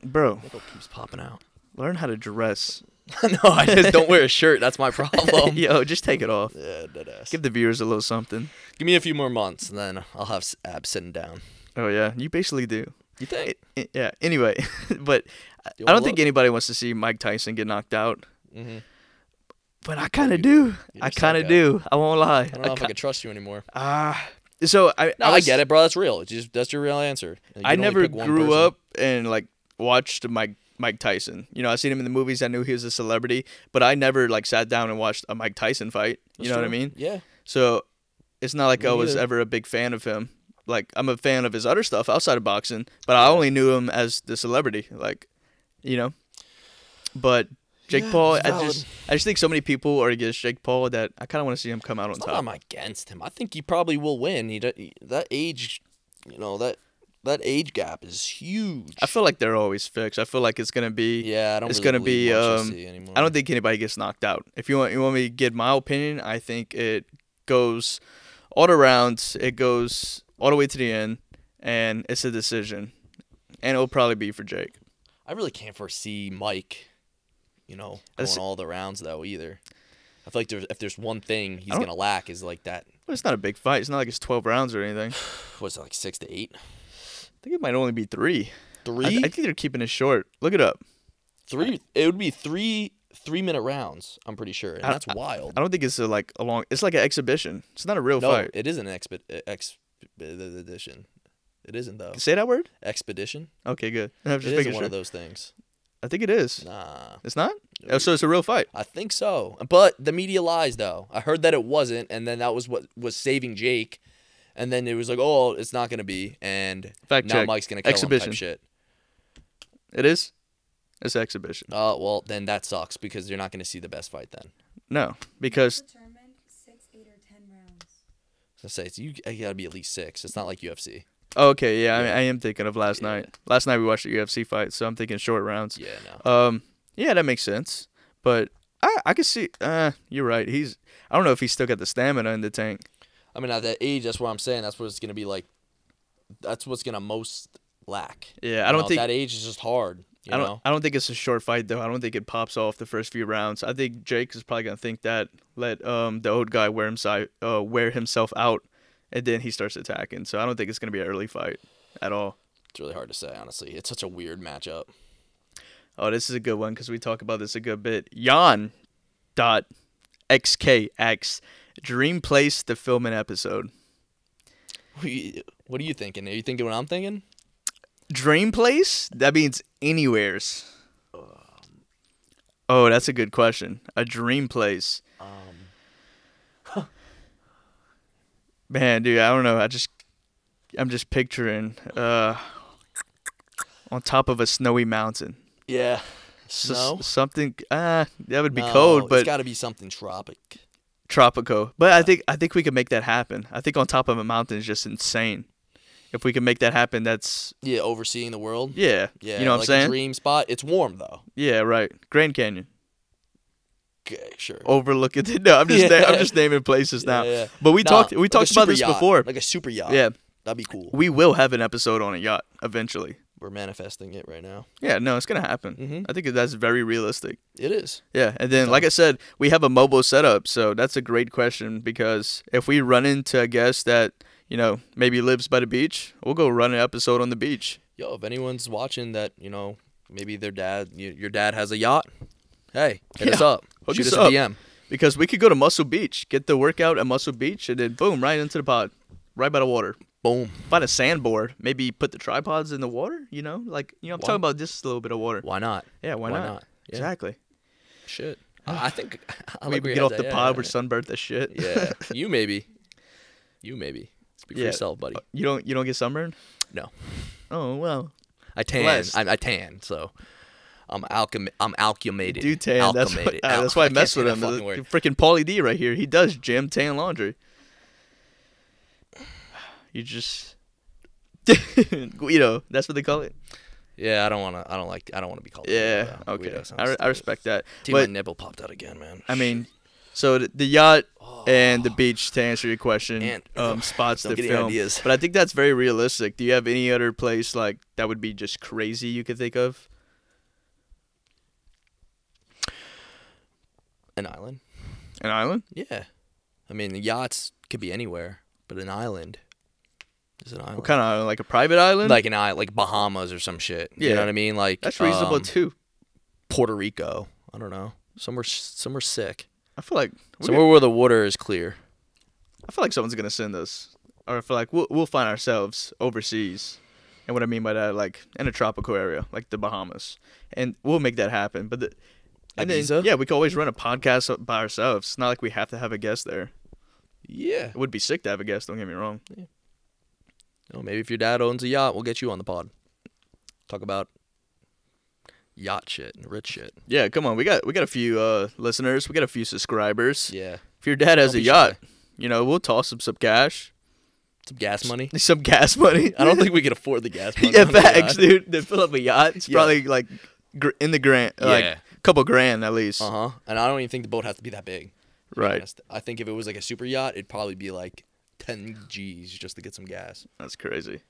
Bro. It keeps popping out. Learn how to dress. No, I just don't wear a shirt. That's my problem. Yo, just take it off. Yeah, deadass. Give the viewers a little something. Give me a few more months, and then I'll have abs sitting down. Oh, yeah. You basically do. You think? Yeah. Anyway, but I don't think anybody wants to see Mike Tyson get knocked out. Mm-hmm. But I kind of do. I kind of do. I won't lie. I don't know if I can trust you anymore. So I get it, bro. That's real. That's your real answer. I never grew up and watched Mike Tyson. I seen him in the movies. I knew he was a celebrity, but I never sat down and watched a Mike Tyson fight. You know what I mean? Yeah. So it's not like I was ever a big fan of him. I'm a fan of his other stuff outside of boxing, but I only knew him as the celebrity. But Jake Paul, I just think so many people are against Jake Paul that I kind of want to see him come out on top. I'm against him. I think he probably will win. That age, that age gap is huge. I feel like they're always fixed. I feel like it's gonna be. Yeah, I don't. It's really gonna be. I don't think anybody gets knocked out. If you want me to give my opinion, I think it goes all the rounds. It goes all the way to the end, and it's a decision, and it'll probably be for Jake. I really can't foresee Mike going all the rounds though either. I feel like if there's one thing he's gonna lack is like that. Well, it's not a big fight. It's not like it's 12 rounds or anything. What's it, like 6 to 8? I think it might only be 3. 3? I think they're keeping it short. Look it up. 3. It would be 3-minute rounds. I'm pretty sure, and that's wild. I don't think it's a long. It's like an exhibition. It's not a real fight. It isn't an expedition. It isn't though. Say that word. Expedition. Okay, good. I'm just it isn't sure. One of those things. I think it is. Nah. It's not? Oh, so it's a real fight. I think so. But the media lies, though. I heard that it wasn't, and then that was what was saving Jake. And then it was like, oh, it's not going to be. And Fact now check. Mike's going to kill him type shit. It is? It's an exhibition. Well, then that sucks because you're not going to see the best fight then. No, because... Determined 6, 8, or 10 rounds. I was going to say, you got to be at least 6. It's not like UFC. Oh, okay, yeah, I am thinking of last night. Last night we watched a UFC fight, so I'm thinking short rounds. Yeah, no. Yeah, that makes sense. But I can see. You're right. I don't know if he's still got the stamina in the tank. I mean, at that age, that's what I'm saying. That's what it's gonna be like. That's what's gonna most lack. Yeah, I don't think that age is just hard. I don't think it's a short fight though. I don't think it pops off the first few rounds. I think Jake is probably gonna think that let the old guy wear himself out, and then he starts attacking. So I don't think it's gonna be an early fight at all. It's really hard to say, honestly. It's such a weird matchup. Oh, this is a good one because we talk about this a good bit. Yan.xkx Dream Place to film an episode. What are you thinking? Are you thinking what I'm thinking? Dream Place? That means anywheres. Oh, that's a good question. A dream place. Man, dude, I don't know. I'm just picturing on top of a snowy mountain. Yeah. Snow? Something that would be cold, but it's got to be something tropical. But I think we could make that happen. I think on top of a mountain is just insane. If we can make that happen, that's overseeing the world. Yeah. Yeah. You know what I'm saying? A dream spot. It's warm though. Yeah, right. Grand Canyon. Okay, sure. Overlooking it. No, I'm just naming places now. Yeah. But we talked about this before. Like a super yacht. Yeah. That'd be cool. We will have an episode on a yacht eventually. We're manifesting it right now. Yeah, no, it's going to happen. Mm-hmm. I think that's very realistic. It is. Yeah, and then, like I said, we have a mobile setup, so that's a great question because if we run into a guest that, maybe lives by the beach, we'll go run an episode on the beach. Yo, if anyone's watching that, maybe your dad has a yacht, hey, hit us up. Shoot us a DM. Because we could go to Muscle Beach, get the workout at Muscle Beach, and then boom, right into the pod, right by the water. Boom. Find a sandboard. Maybe put the tripods in the water, I'm talking about just a little bit of water. Why not? Yeah, why not? Yeah. Exactly. Shit. I think maybe get off the pod with sunburnt the shit. Yeah. You maybe. Speak for yourself, buddy. You don't get sunburned? No. Oh, well. I tan. I tan, so I'm alchemated. Do tan. That's why I mess with him. Freaking Paulie D right here. He does gym, tan, laundry. You just, that's what they call it. Yeah, I don't want to be called. Yeah, okay. I respect that. Dude, my nipple popped out again, man. I mean, so the yacht and the beach, to answer your question, spots to film. Ideas. But I think that's very realistic. Do you have any other place like that would be just crazy you could think of? An island. An island? Yeah. I mean, the yachts could be anywhere, but an island. What kind of island? Like a private island? Like an island, like Bahamas or some shit. Yeah. You know what I mean? Like that's reasonable too. Puerto Rico. I don't know. Somewhere sick. I feel like somewhere where the water is clear. I feel like someone's gonna send us, or I feel like we'll find ourselves overseas. And what I mean by that, like in a tropical area, like the Bahamas, and we'll make that happen. But we can always run a podcast by ourselves. It's not like we have to have a guest there. Yeah, it would be sick to have a guest. Don't get me wrong. Yeah. Maybe if your dad owns a yacht, we'll get you on the pod. Talk about yacht shit and rich shit. Yeah, come on. We got a few listeners. We got a few subscribers. Yeah. If your dad has a yacht, we'll toss him some cash. Some gas money? Some gas money. I don't think we can afford the gas money. Yeah, facts, dude. To fill up a yacht, it's probably like in the grand, like a couple grand at least. Uh-huh. And I don't even think the boat has to be that big. Right. I think if it was like a super yacht, it'd probably be like 10 G's just to get some gas. That's crazy.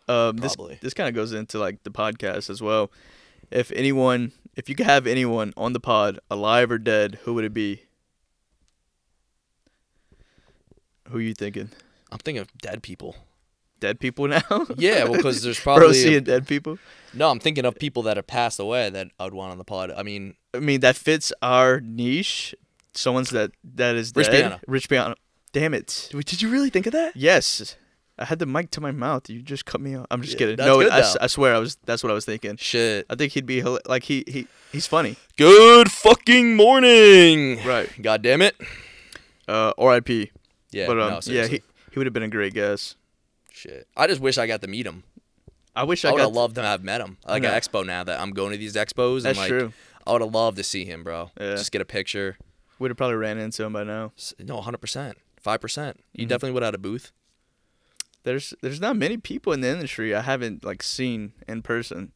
This kind of goes into like the podcast as well. If you could have anyone on the pod, alive or dead, who would it be? Who are you thinking? I'm thinking of dead people. Dead people now? Yeah, well, because there's Bro, probably seeing dead people? no. I'm thinking of people that have passed away that I'd want on the pod. I mean, that fits our niche. Someone's that is dead. Rich Piano. Rich Piano. Damn it. did you really think of that? Yes. I had the mic to my mouth. You just cut me off. I'm just kidding. that's No, good, I swear that's what I was thinking. Shit. I think he'd be like he's funny. Good fucking morning. Right. God damn it. R.I.P. Yeah. But no, yeah, seriously. he would have been a great guest. Shit. I just wish I got to meet him. I wish I I would got have loved to have met him. Like know. an expo now that I'm going to these expos. That's and like, true. I would have loved to see him, bro. Yeah. Just get a picture. Would have probably ran into him by now. No, 100%. 5%. You definitely would have had a booth. There's not many people in the industry I haven't like seen in person.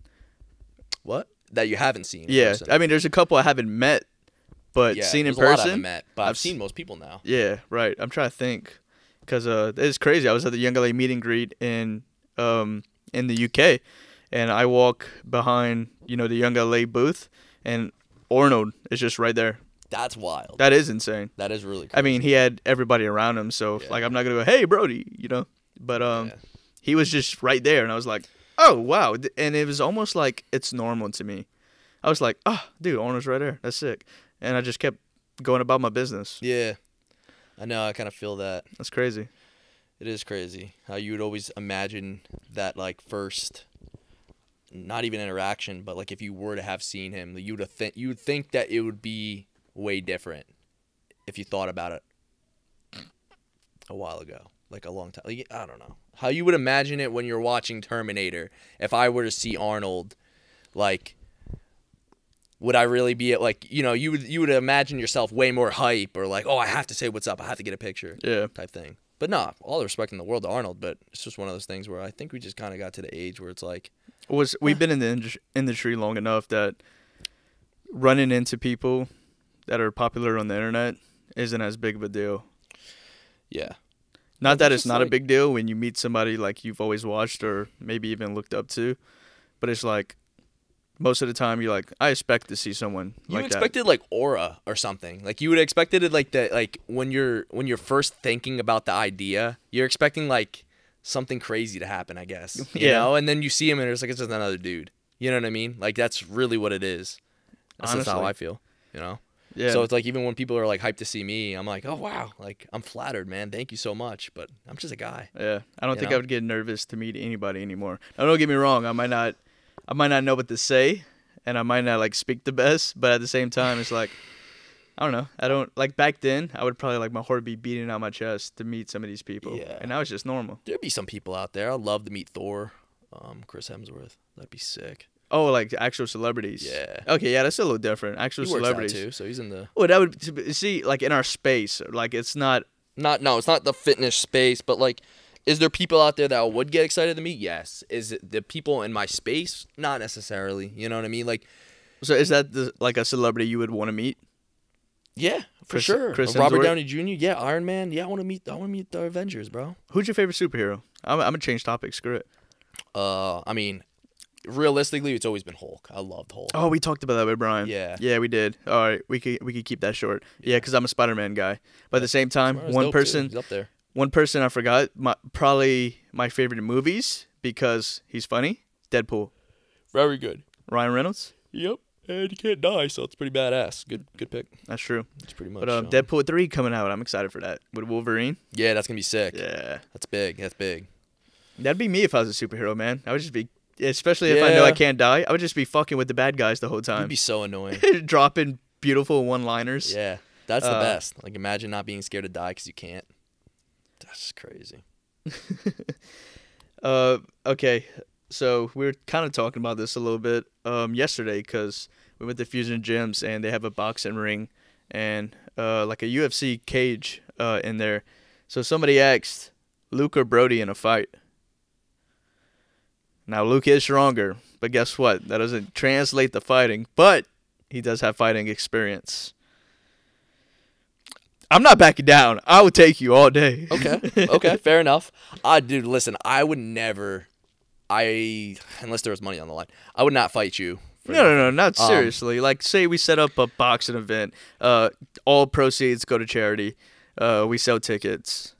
What? That you haven't seen in Yeah, person. I mean, there's a couple I haven't met, but Yeah, seen in there's a lot I person. haven't met, but I've I've seen most people now. Yeah, right. I'm trying to think, cause it's crazy. I was at the YoungLa meet and greet in the UK, and I walk behind the YoungLa booth, and Arnold is just right there. That's wild. That is insane. That is really crazy. I mean, he had everybody around him, so Yeah. like I'm not gonna go, hey Brodie, but Yeah. he was just right there, and I was like, oh wow, and it was almost like it's normal to me. I was like, oh dude, Arnold's right there. That's sick, and I just kept going about my business. Yeah. I know. I kind of feel that. That's crazy. It is crazy how you would always imagine that, like, first, not even interaction, but like if you were to have seen him, you would think that it would be way different if you thought about it a while ago, like a long time. Like, I don't know how you would imagine it when you're watching Terminator. If I were to see Arnold, like, would I really be at, like, you would imagine yourself way more hype or like, oh, I have to say what's up, I have to get a picture, Yeah. type thing. But no, all the respect in the world to Arnold, but it's just one of those things where I think we just kind of got to the age where it's like, We've been in the industry long enough that running into people that are popular on the internet isn't as big of a deal. yeah, Not that it's it's not a like- big deal when you meet somebody like you've always watched or maybe even looked up to, but it's like most of the time you're like, I expect to see someone you like expected like aura or something. Like you would have expected it like that. Like when you're first thinking about the idea, you're expecting like something crazy to happen, I guess. You Yeah. know, and then you see him and it's like it's just another dude. You know what I mean? Like that's really what it is. That's just how Honestly. I feel. You know. that. Yeah. So it's like even when people are like hyped to see me, I'm like, oh wow, like I'm flattered, man. Thank you so much. But I'm just a guy. Yeah. I don't You think know? I would get nervous to meet anybody anymore. Now, don't get me wrong. I might not know what to say, and I might not like speak the best, but at the same time, it's like, I don't know. I don't like back then. I would probably like my heart be beating out my chest to meet some of these people. Yeah. And now it's just normal. There'd be some people out there. I'd love to meet Thor, Chris Hemsworth. That'd be sick. Oh, like actual celebrities. Yeah. Okay, yeah, that's a little different. Actual He works out celebrities. too, so he's in the Well, that would see like in our space. Like it's not. it's not the fitness space, but like, is there people out there that I would get excited to meet? Yes. Is it the people in my space? Not necessarily. You know what I mean? Like, So is that like a celebrity you would want to meet? yeah, for Chris- sure. Chris Robert Hemsworth? Downey Jr. Yeah, Iron Man. Yeah, I want to meet the Avengers, bro. Who's your favorite superhero? I'm gonna change topics. Screw it. I mean, realistically, it's always been Hulk. I loved Hulk. Oh, we talked about that with Brian. Yeah. Yeah, we did. All right, we could keep that short. Yeah, because I'm a Spider-Man guy. But at the same time, Spider-Man's one dope, too. person, He's up there. one person I forgot. Probably my favorite movies because he's funny. Deadpool. Very good. Ryan Reynolds. Yep. And you can't die, so it's pretty badass. Good pick. That's true. It's pretty much. But Deadpool 3 coming out. I'm excited for that with Wolverine. Yeah, that's gonna be sick. Yeah, That's big. That's big. that'd be me if I was a superhero, man. I would just be, especially if I know I Yeah. can't die. I would just be fucking with the bad guys the whole It'd time, be so annoying. dropping beautiful one-liners. Yeah, that's the Uh, best. Like, imagine not being scared to die because you can't. That's crazy. Okay, so we were kind of talking about this a little bit yesterday because we went to Fusion Gyms and they have a boxing ring and like a UFC cage in there. So somebody asked Luke or Brodie in a fight. Now Luke is stronger, but guess what? That doesn't translate the fighting, but he does have fighting experience. I'm not backing down. I will take you all day. Okay, fair enough. Dude, listen, I would never, unless there was money on the line, I would not fight you No, not Um, seriously. Like, say we set up a boxing event. All proceeds go to charity. We sell tickets.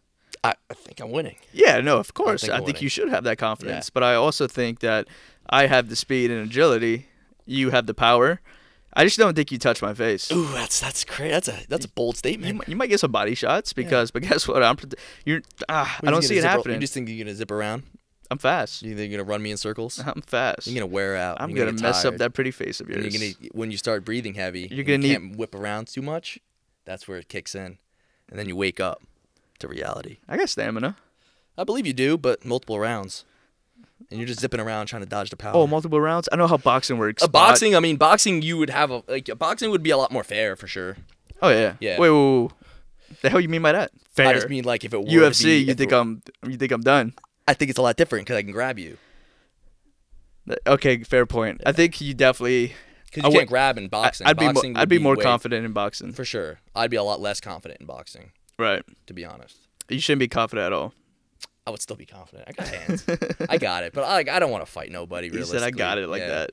I think I'm winning. Yeah, no, of course. think I I'm think winning. you should have that confidence. Yeah. But I also think that I have the speed and agility. You have the power. I just don't think you touch my face. Ooh, that's great. That's a bold statement. You might get some body shots because, but guess what? I don't see it happening. You just think you're gonna zip around? I'm fast. You think you're gonna run me in circles? I'm fast. You're gonna wear out. I'm You're gonna get mess up tired. that pretty face of And yours. you're gonna when you start breathing heavy. You're and gonna you can't whip around too much. That's where it kicks in, and then you wake up to reality. I got stamina. I believe you do, but multiple rounds, and you're just zipping around trying to dodge the power. Oh, multiple rounds. I know how boxing works. Boxing. I mean, boxing. You would have boxing would be a lot more fair for sure. Oh yeah. Yeah. Wait. The hell you mean by that? Fair. I just mean like if it were UFC. to be, You think I'm done? I think it's a lot different because I can grab you. Okay, fair point. I think you definitely. Because you can't grab in boxing. I'd be more confident in boxing. For sure. I'd be a lot less confident in boxing, Right. to be honest. You shouldn't be confident at all. I would still be confident. I got hands. I got it. But I don't want to fight nobody, He realistically. said I got it like Yeah. that.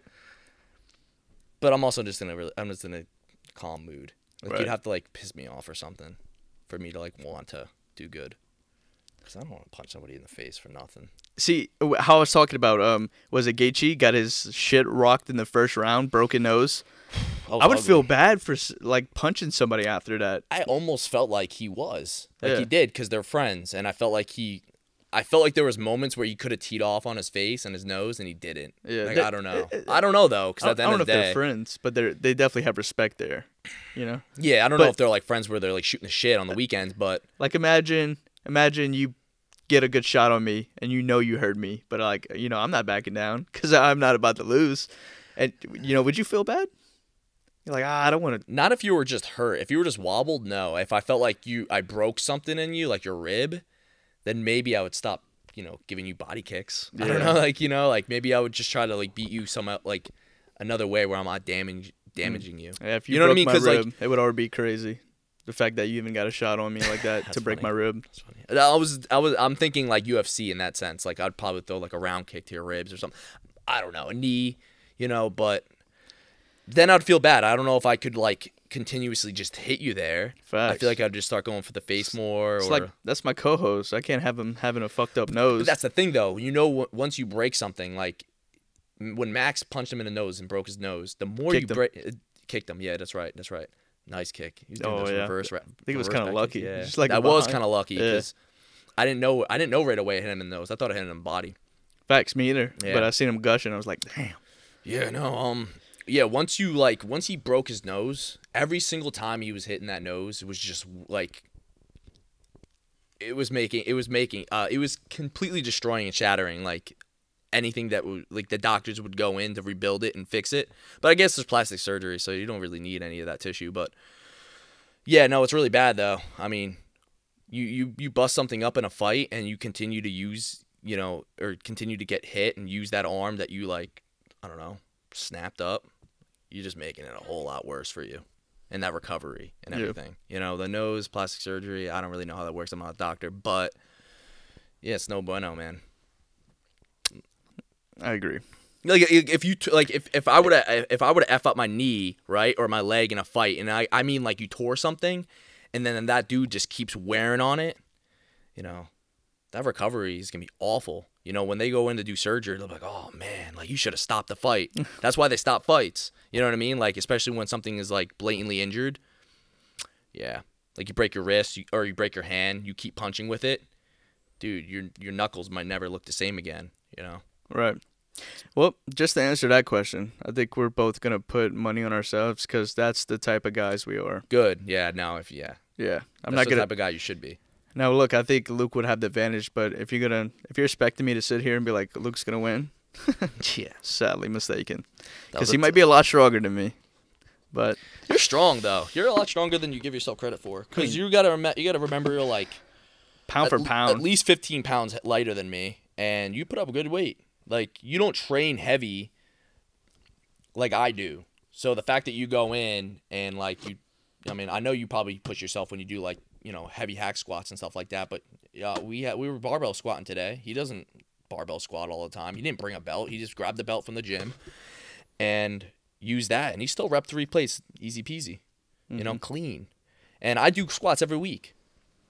But I'm also just I'm just in a calm mood. Like Right. you'd have to like piss me off or something for me to like want to do good. Because I don't want to punch somebody in the face for nothing. See, how I was talking about, was it Gaethje got his shit rocked in the first round, broken nose? I would feel bad for like punching somebody after that. I almost felt like he was. Like Yeah. he did because they're friends. And I felt like there was moments where he could have teed off on his face and his nose, and he didn't. Yeah, Like, I don't know. I don't know, though, because at the I end don't know of if the they're day. friends, but they definitely have respect there. You know? Yeah, I don't know But- if they're like friends where they're like shooting the shit on the weekends, but Like imagine you get a good shot on me and you heard me, but like, I'm not backing down because I'm not about to lose. And, would you feel bad? You're like, I don't want to. not if you were just hurt. If you were just wobbled, no. If I felt like I broke something in you, like your rib, then maybe I would stop, giving you body kicks. I don't Yeah. know, like maybe I would just try to like beat you like another way where I'm not damaging you. Yeah, if you, You know what I broke mean? my 'Cause, like- rib, it would already be crazy. The fact that you even got a shot on me like that to break funny. my rib. That's funny. I'm thinking like UFC in that sense. Like I'd probably throw like a round kick to your ribs or something. I don't know, a knee, but then I'd feel bad. I don't know if I could like continuously just hit you there. I Facts. feel like I'd just start going for the face more. It's or... like that's my co-host. I can't have him having a fucked up But nose. that's the thing though. Once you break something, like when Max punched him in the nose and broke his nose, the more Kicked you him. break, kicked him. Yeah, that's right. Nice kick. He was doing Oh, this yeah. reverse. I think it was kind of lucky. Yeah, Just like that was behind. kind of lucky Yeah. because I didn't know right away it hit him in the nose. I thought it hit him in the body. Facts, me either. Yeah. But I seen him gushing. I was like, damn. Yeah, no, yeah, once he broke his nose, every single time he was hitting that nose, it was just like it was completely destroying and shattering like anything that would like the doctors would go in to rebuild it and fix it. But I guess there's plastic surgery, so you don't really need any of that tissue. But yeah, no, it's really bad though. I mean, you bust something up in a fight and you continue to use, or continue to get hit and use that arm that you like, I don't know, snapped up. You're just making it a whole lot worse for you and that recovery and Yeah. everything. The nose, plastic surgery, I don't really know how that works. I'm not a doctor, but yeah, it's no bueno, man. I agree. Like if I would to F up my knee, right, or my leg in a fight, and I mean like you tore something and then that dude just keeps wearing on it, that recovery is going to be awful. When they go in to do surgery, they're like, oh, man, like you should have stopped the fight. That's why they stop fights. You know what I mean? Like, especially when something is like blatantly injured. Yeah. Like you break your wrist or you break your hand, you keep punching with it. Dude, your knuckles might never look the same again, Right. Well, just to answer that question, I think we're both going to put money on ourselves because that's the type of guys we are. Good. Yeah, no, Yeah. That's I'm not the going type of guy you should be. Now, look, I think Luke would have the advantage, but if you're expecting me to sit here and be like, Luke's going to win, yeah, sadly mistaken. Because he might be a lot stronger than me. But You're strong, though. You're a lot stronger than you give yourself credit for. Because you gotta remember you're like pound for pound. at least 15 pounds lighter than me, and you put up a good weight. Like, you don't train heavy like I do. So the fact that you go in and like I know you probably push yourself when you do like, heavy hack squats and stuff like that, but yeah, we were barbell squatting today. He doesn't barbell squat all the time. He didn't bring a belt. He just grabbed the belt from the gym. And use that, and he still rep 3 plates, easy peasy, you know, Mhm. clean. And I do squats every week.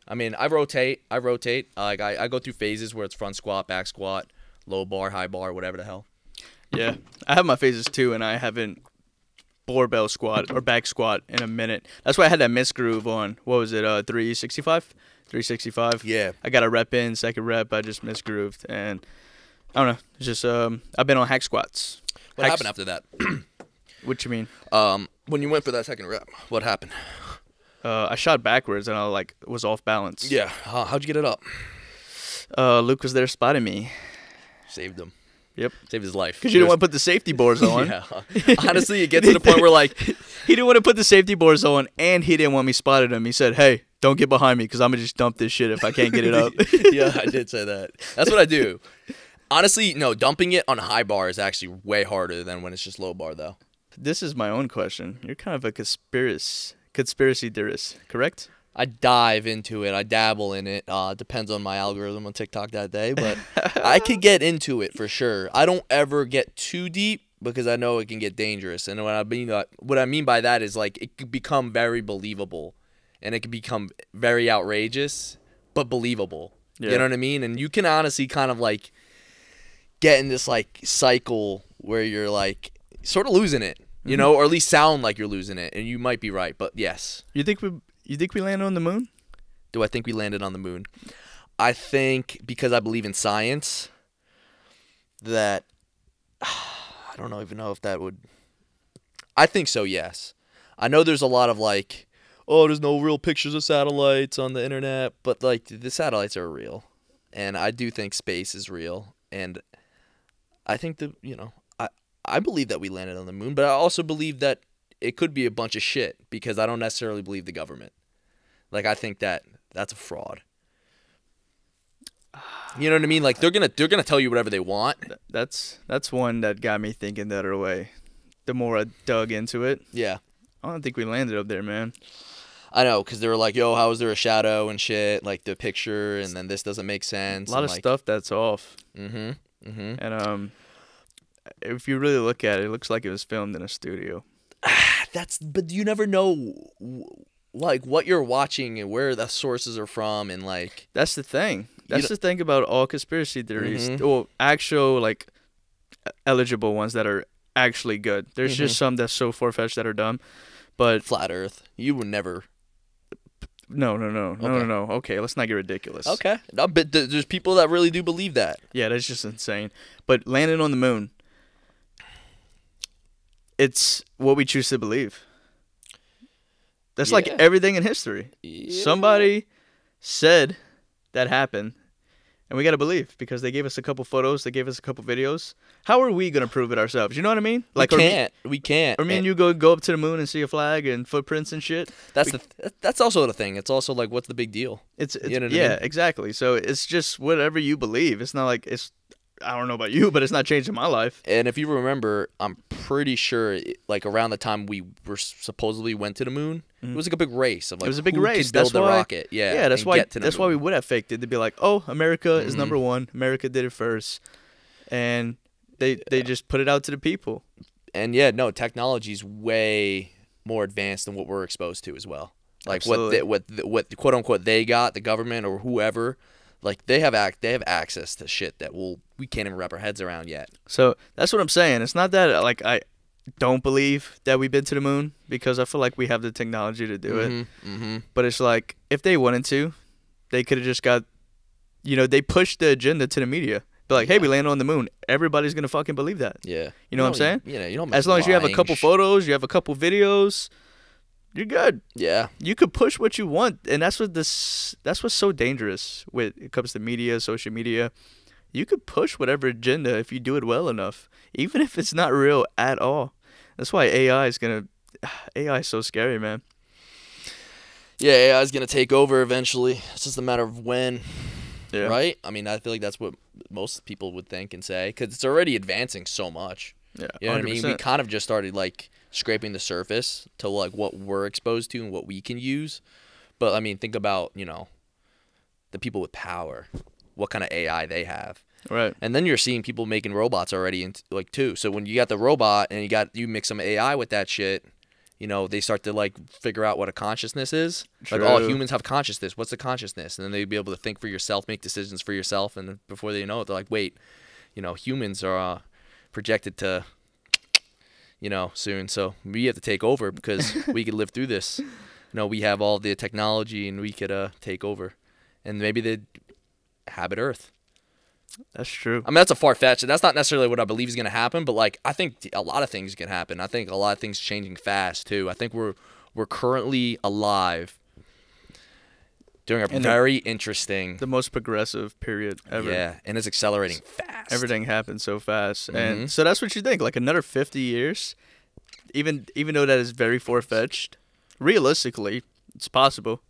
I mean, I rotate. Like I go through phases where it's front squat, back squat, low bar, high bar, whatever the hell. Yeah, I have my phases too, and I haven't barbell squat or back squat in a minute. That's why I had that miss groove on. What was it? 365. 365. Yeah. I got a rep in, second rep. I just misgrooved, and I don't know. It's just I've been on hack squats. What happened after that? What you mean? When you went for that second rep, what happened? I shot backwards and I was off balance. Yeah. How'd you get it up? Luke was there spotting me. Saved him. Yep. Saved his life. Because you didn't want to put the safety boards on. Yeah. Honestly, it gets to the point where, like, he didn't want to put the safety boards on, and he didn't want me spotted him. He said, "Hey, don't get behind me because I'm gonna just dump this shit if I can't get it up." Yeah, I did say that. That's what I do. Honestly, no, dumping it on high bar is actually way harder than when it's just low bar, though. This is my own question. You're kind of a conspiracy theorist, correct? I dive into it. I dabble in it. Depends on my algorithm on TikTok that day, but I could get into it for sure. I don't ever get too deep because I know it can get dangerous. And what I mean by that is, like, it could become very believable, and it could become very outrageous, but believable. Yeah. You know what I mean? And you can honestly kind of, like, get in this, like, cycle where you're, like, sort of losing it, you know, or at least sound like you're losing it. And you might be right, but yes. You think we landed on the moon? Do I think we landed on the moon? I think, because I believe in science, that I don't even know if that would. I think so, yes. I know there's a lot of, like, oh, there's no real pictures of satellites on the internet, but, like, the satellites are real. And I do think space is real. And I think that, you know, I believe that we landed on the moon, but I also believe that it could be a bunch of shit because I don't necessarily believe the government. Like, I think that that's a fraud. You know what I mean? Like, they're gonna tell you whatever they want. That's one that got me thinking the other way. The more I dug into it, Yeah, I don't think we landed up there, man. I know, because they were like, "Yo, how is there a shadow and shit? Like the picture, and then this doesn't make sense." A lot of stuff that's off. And if you really look at it, it looks like it was filmed in a studio. But you never know, like, what you're watching and where the sources are from, and, like, That's the thing. That's the thing about all conspiracy theories. Well, actual, like, eligible ones that are actually good. There's just some that's so far-fetched that are dumb. But flat Earth. You would never. no. Okay, let's not get ridiculous. Okay, no, but there's people that really do believe that. Yeah, that's just insane. But landing on the moon, it's what we choose to believe. That's like everything in history. Yeah. Somebody said that happened, and we got to believe because they gave us a couple photos, they gave us a couple videos. How are we going to prove it ourselves? You know what I mean? Like, we can't. Or me and you go up to the moon and see a flag and footprints and shit. That's also the thing. It's also like, what's the big deal? It's you know what I mean? Exactly. So it's just whatever you believe. It's not like I don't know about you, but it's not changing my life. And if you remember, I'm pretty sure, like, around the time we were supposedly went to the moon, it was like a big race of, like, It was a big who race. could build That's the why. rocket. Yeah, That's and why. get to the That's why moon. we would have faked it. They'd be like, "Oh, America is number one. America did it first," and they just put it out to the people. And yeah, no, technology's way more advanced than what we're exposed to as well. Like, Absolutely. what quote unquote they got, the government or whoever, like, they have access to shit that we can't even wrap our heads around yet. So that's what I'm saying. It's not that, like, I don't believe that we've been to the moon because I feel like we have the technology to do it. But it's like, if they wanted to, they could have just got, they pushed the agenda to the media. Be like, hey, we landed on the moon. Everybody's going to fucking believe that. Yeah. You know what I'm saying? You don't as long as you have a couple photos, you have a couple videos, you're good. Yeah. You could push what you want, and that's what's so dangerous when it comes to media, social media. You could push whatever agenda if you do it well enough, even if it's not real at all. That's why AI is so scary, man. Yeah, AI is gonna take over eventually. It's just a matter of when. Yeah. Right? I mean, I feel like that's what most people would think and say, because it's already advancing so much. Yeah, you know what I mean? 100%. We kind of just started, like, scraping the surface to, like, what we're exposed to and what we can use. But I mean, think about, the people with power, what kind of AI they have. Right. And then you're seeing people making robots already, like too. So when you got the robot and you mix some AI with that shit, you know, they start to like figure out what a consciousness is. Like, oh, True. humans have consciousness. What's a consciousness? And then they'd be able to think for yourself, make decisions for yourself, and then before they know it, they're like, wait, you know, humans are projected to, you know, soon. So we have to take over because we could live through this. You know, we have all the technology and we could take over, and maybe they'd habit Earth. That's true. I mean, that's a far-fetched, and that's not necessarily what I believe is going to happen, but, like, I think a lot of things can happen. I think a lot of things changing fast, too. I think we're currently alive during a very interesting... The most progressive period ever. Yeah, and it's accelerating fast. Everything happens so fast. And so that's what you think. Like, another 50 years, even though that is very far-fetched, realistically, it's possible.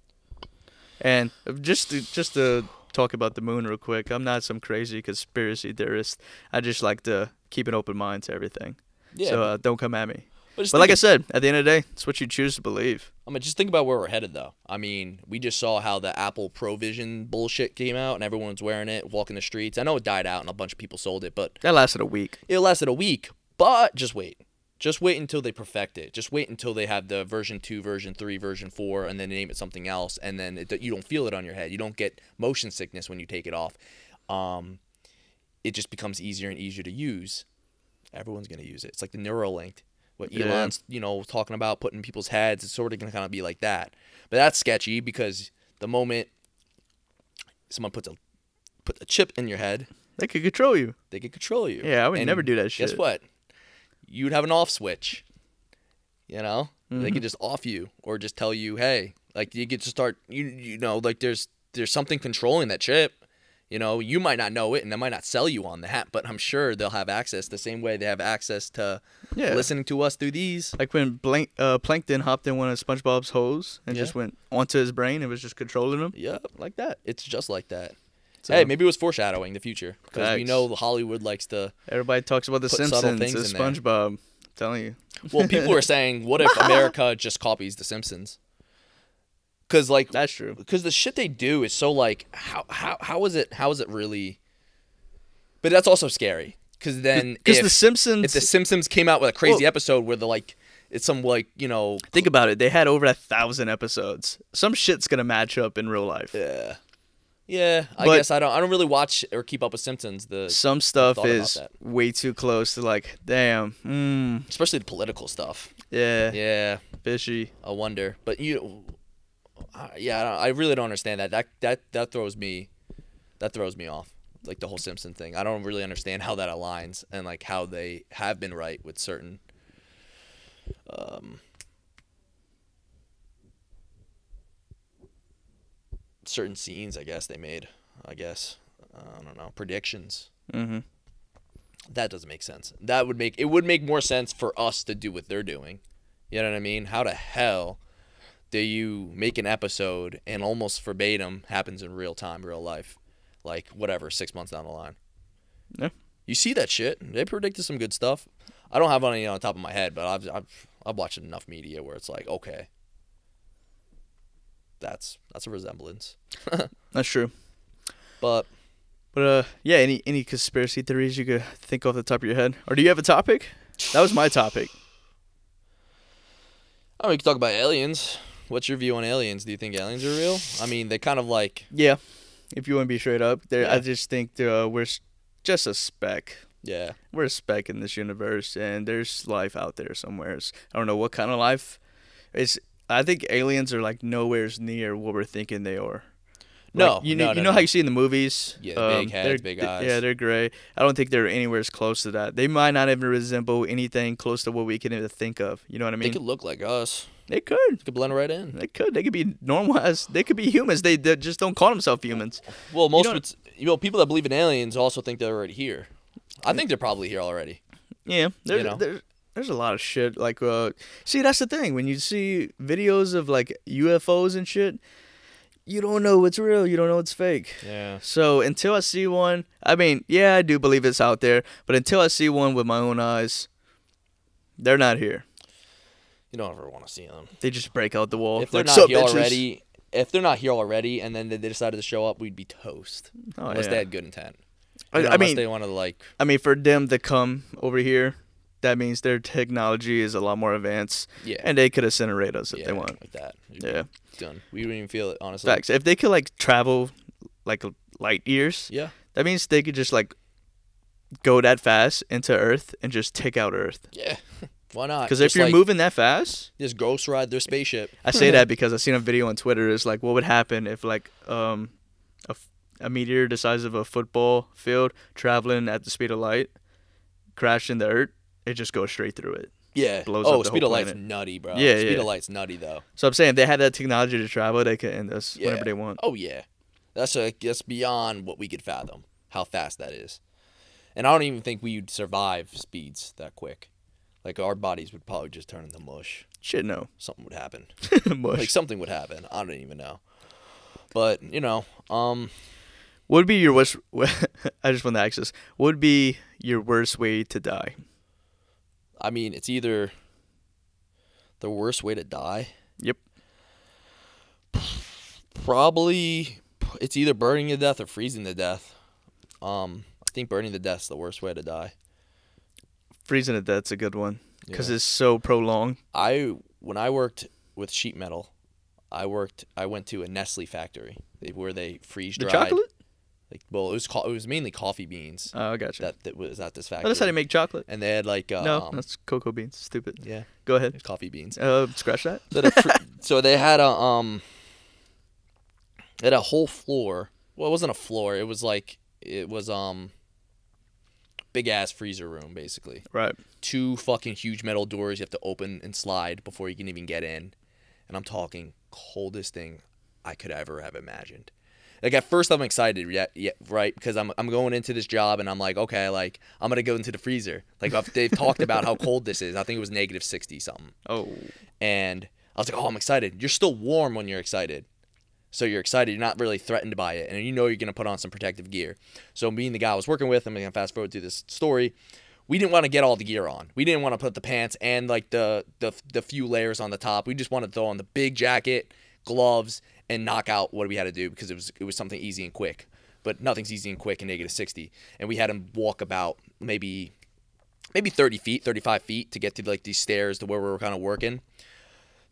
And just to talk about the moon real quick. I'm not some crazy conspiracy theorist. I just like to keep an open mind to everything. Yeah. So don't come at me. But like I said, at the end of the day, it's what you choose to believe. I mean, just think about where we're headed, though. I mean, we just saw how the Apple Provision bullshit came out, and everyone's wearing it, walking the streets. I know it died out, and a bunch of people sold it, but... That lasted a week. It lasted a week, but just wait. Just wait until they perfect it. Just wait until they have the version 2, version 3, version 4, and then name it something else, and then you don't feel it on your head. You don't get motion sickness when you take it off. It just becomes easier and easier to use. Everyone's going to use it. It's like the Neuralink. What Elon's, you know, talking about putting in people's heads, it's sort of going to kind of be like that. But that's sketchy because the moment someone put a chip in your head, they could control you. They could control you. Yeah, I would never do that shit. Guess what? You'd have an off switch. You know? They could just off you or just tell you, hey, like you get to start, you know, like there's something controlling that chip. You know, you might not know it, and they might not sell you on that, but I'm sure they'll have access the same way they have access to listening to us through these. Like when Plankton hopped in one of SpongeBob's holes and just went onto his brain and was just controlling him. Yeah, like that. It's just like that. So, hey, maybe it was foreshadowing the future because we know Hollywood likes to. Everybody talks about the Simpsons and SpongeBob. I'm telling you. Well, people were saying, what if America just copies the Simpsons? Because like that's true. Because the shit they do is so like how is it really? But that's also scary because then if the Simpsons came out with a crazy episode where it's some like, you know, think about it, they had over 1,000 episodes. Some shit's gonna match up in real life. Yeah. I guess I don't really watch or keep up with Simpsons. Some stuff is way too close to like damn. Especially the political stuff. Yeah. Fishy. I wonder, but I really don't understand that. That throws me off. Like the whole Simpson thing. I don't really understand how that aligns and like how they have been right with certain certain scenes, I guess they made. I don't know, predictions. That doesn't make sense. It would make more sense for us to do what they're doing. You know what I mean? How the hell do you make an episode and almost verbatim happens in real time, real life, like whatever, 6 months down the line? Yeah, you see that shit. They predicted some good stuff. I don't have any on top of my head, but I've watched enough media where it's like, okay, that's a resemblance. That's true. But yeah, any conspiracy theories you could think off the top of your head, or do you have a topic? That was my topic. Oh, we can talk about aliens. What's your view on aliens? Do you think aliens are real? I mean, they kind of like... Yeah, if you want to be straight up. I just think we're just a speck. Yeah. We're a speck in this universe, and there's life out there somewhere. I don't know what kind of life. I think aliens are like nowhere near what we're thinking they are. No, you know how you see in the movies? Yeah, big heads, big eyes. Yeah, they're gray. I don't think they're anywhere close to that. They might not even resemble anything close to what we can even think of. You know what I mean? They could look like us. They could. They could blend right in. They could. They could be normal as. They could be humans. They just don't call themselves humans. Well, people that believe in aliens also think they're already here. I think they're probably here already. Yeah, there's a lot of shit. Like, see, that's the thing. When you see videos of like UFOs and shit, you don't know what's real. You don't know what's fake. Yeah. So until I see one, I mean, yeah, I do believe it's out there. But until I see one with my own eyes, they're not here. You don't ever want to see them. They just break out the wall. If they're not here already, and then they decided to show up, we'd be toast. Unless they had good intent. Unless they want to like. I mean, for them to come over here, that means their technology is a lot more advanced. Yeah. And they could incinerate us if they want. Like that. Yeah. Done. We wouldn't even feel it, honestly. Facts. If they could like travel like light years, yeah, that means they could just like go that fast into Earth and just take out Earth. Yeah. Why not? Because if you're moving that fast, just ghost ride their spaceship. I say that because I seen a video on Twitter. It's like, what would happen if like a meteor the size of a football field traveling at the speed of light crashed into Earth? It just goes straight through it. Yeah. Blows up the speed whole of light's planet. nutty, bro. Yeah, Speed yeah. of light's nutty though. So I'm saying if they had that technology to travel, they could end us whenever they want. Oh yeah, that's beyond what we could fathom. How fast that is, and I don't even think we'd survive speeds that quick. Like our bodies would probably just turn into mush. Shit, no. Something would happen. Mush. Like something would happen. I don't even know. But what would be your worst? I just want to ask this. What would be your worst way to die? I mean, it's either the worst way to die. Yep. Probably, it's either burning to death or freezing to death. I think burning to death's the worst way to die. Freezing to death's a good one because Yeah. it's so prolonged. When I worked with sheet metal, I went to a Nestle factory where they freeze The dried. chocolate? Like, well, it was mainly coffee beans. Oh, I got you. That was at this Oh, factory. that's how they make chocolate. And they had like No, that's cocoa beans. Stupid. yeah, Go ahead. coffee beans. Scratch that. So they had a whole floor. Well, it wasn't a floor. It was big ass freezer room basically. Right. 2 fucking huge metal doors you have to open and slide before you can even get in. And I'm talking coldest thing I could ever have imagined. Like at first I'm excited, yeah, right? Because I'm going into this job and I'm like, okay, like I'm gonna go into the freezer. Like they've talked about how cold this is. I think it was negative 60 something. Oh. And I was like, oh, I'm excited. You're still warm when you're excited. So you're excited. You're not really threatened by it. And you know you're going to put on some protective gear. So me and the guy I was working with, I'm going to fast forward through this story. We didn't want to get all the gear on. We didn't want to put the pants and like the few layers on the top. We just wanted to throw on the big jacket, gloves, and knock out what we had to do because it was something easy and quick. But nothing's easy and quick in negative 60. And we had him walk about maybe 30 feet, 35 feet to get to like these stairs to where we were kind of working.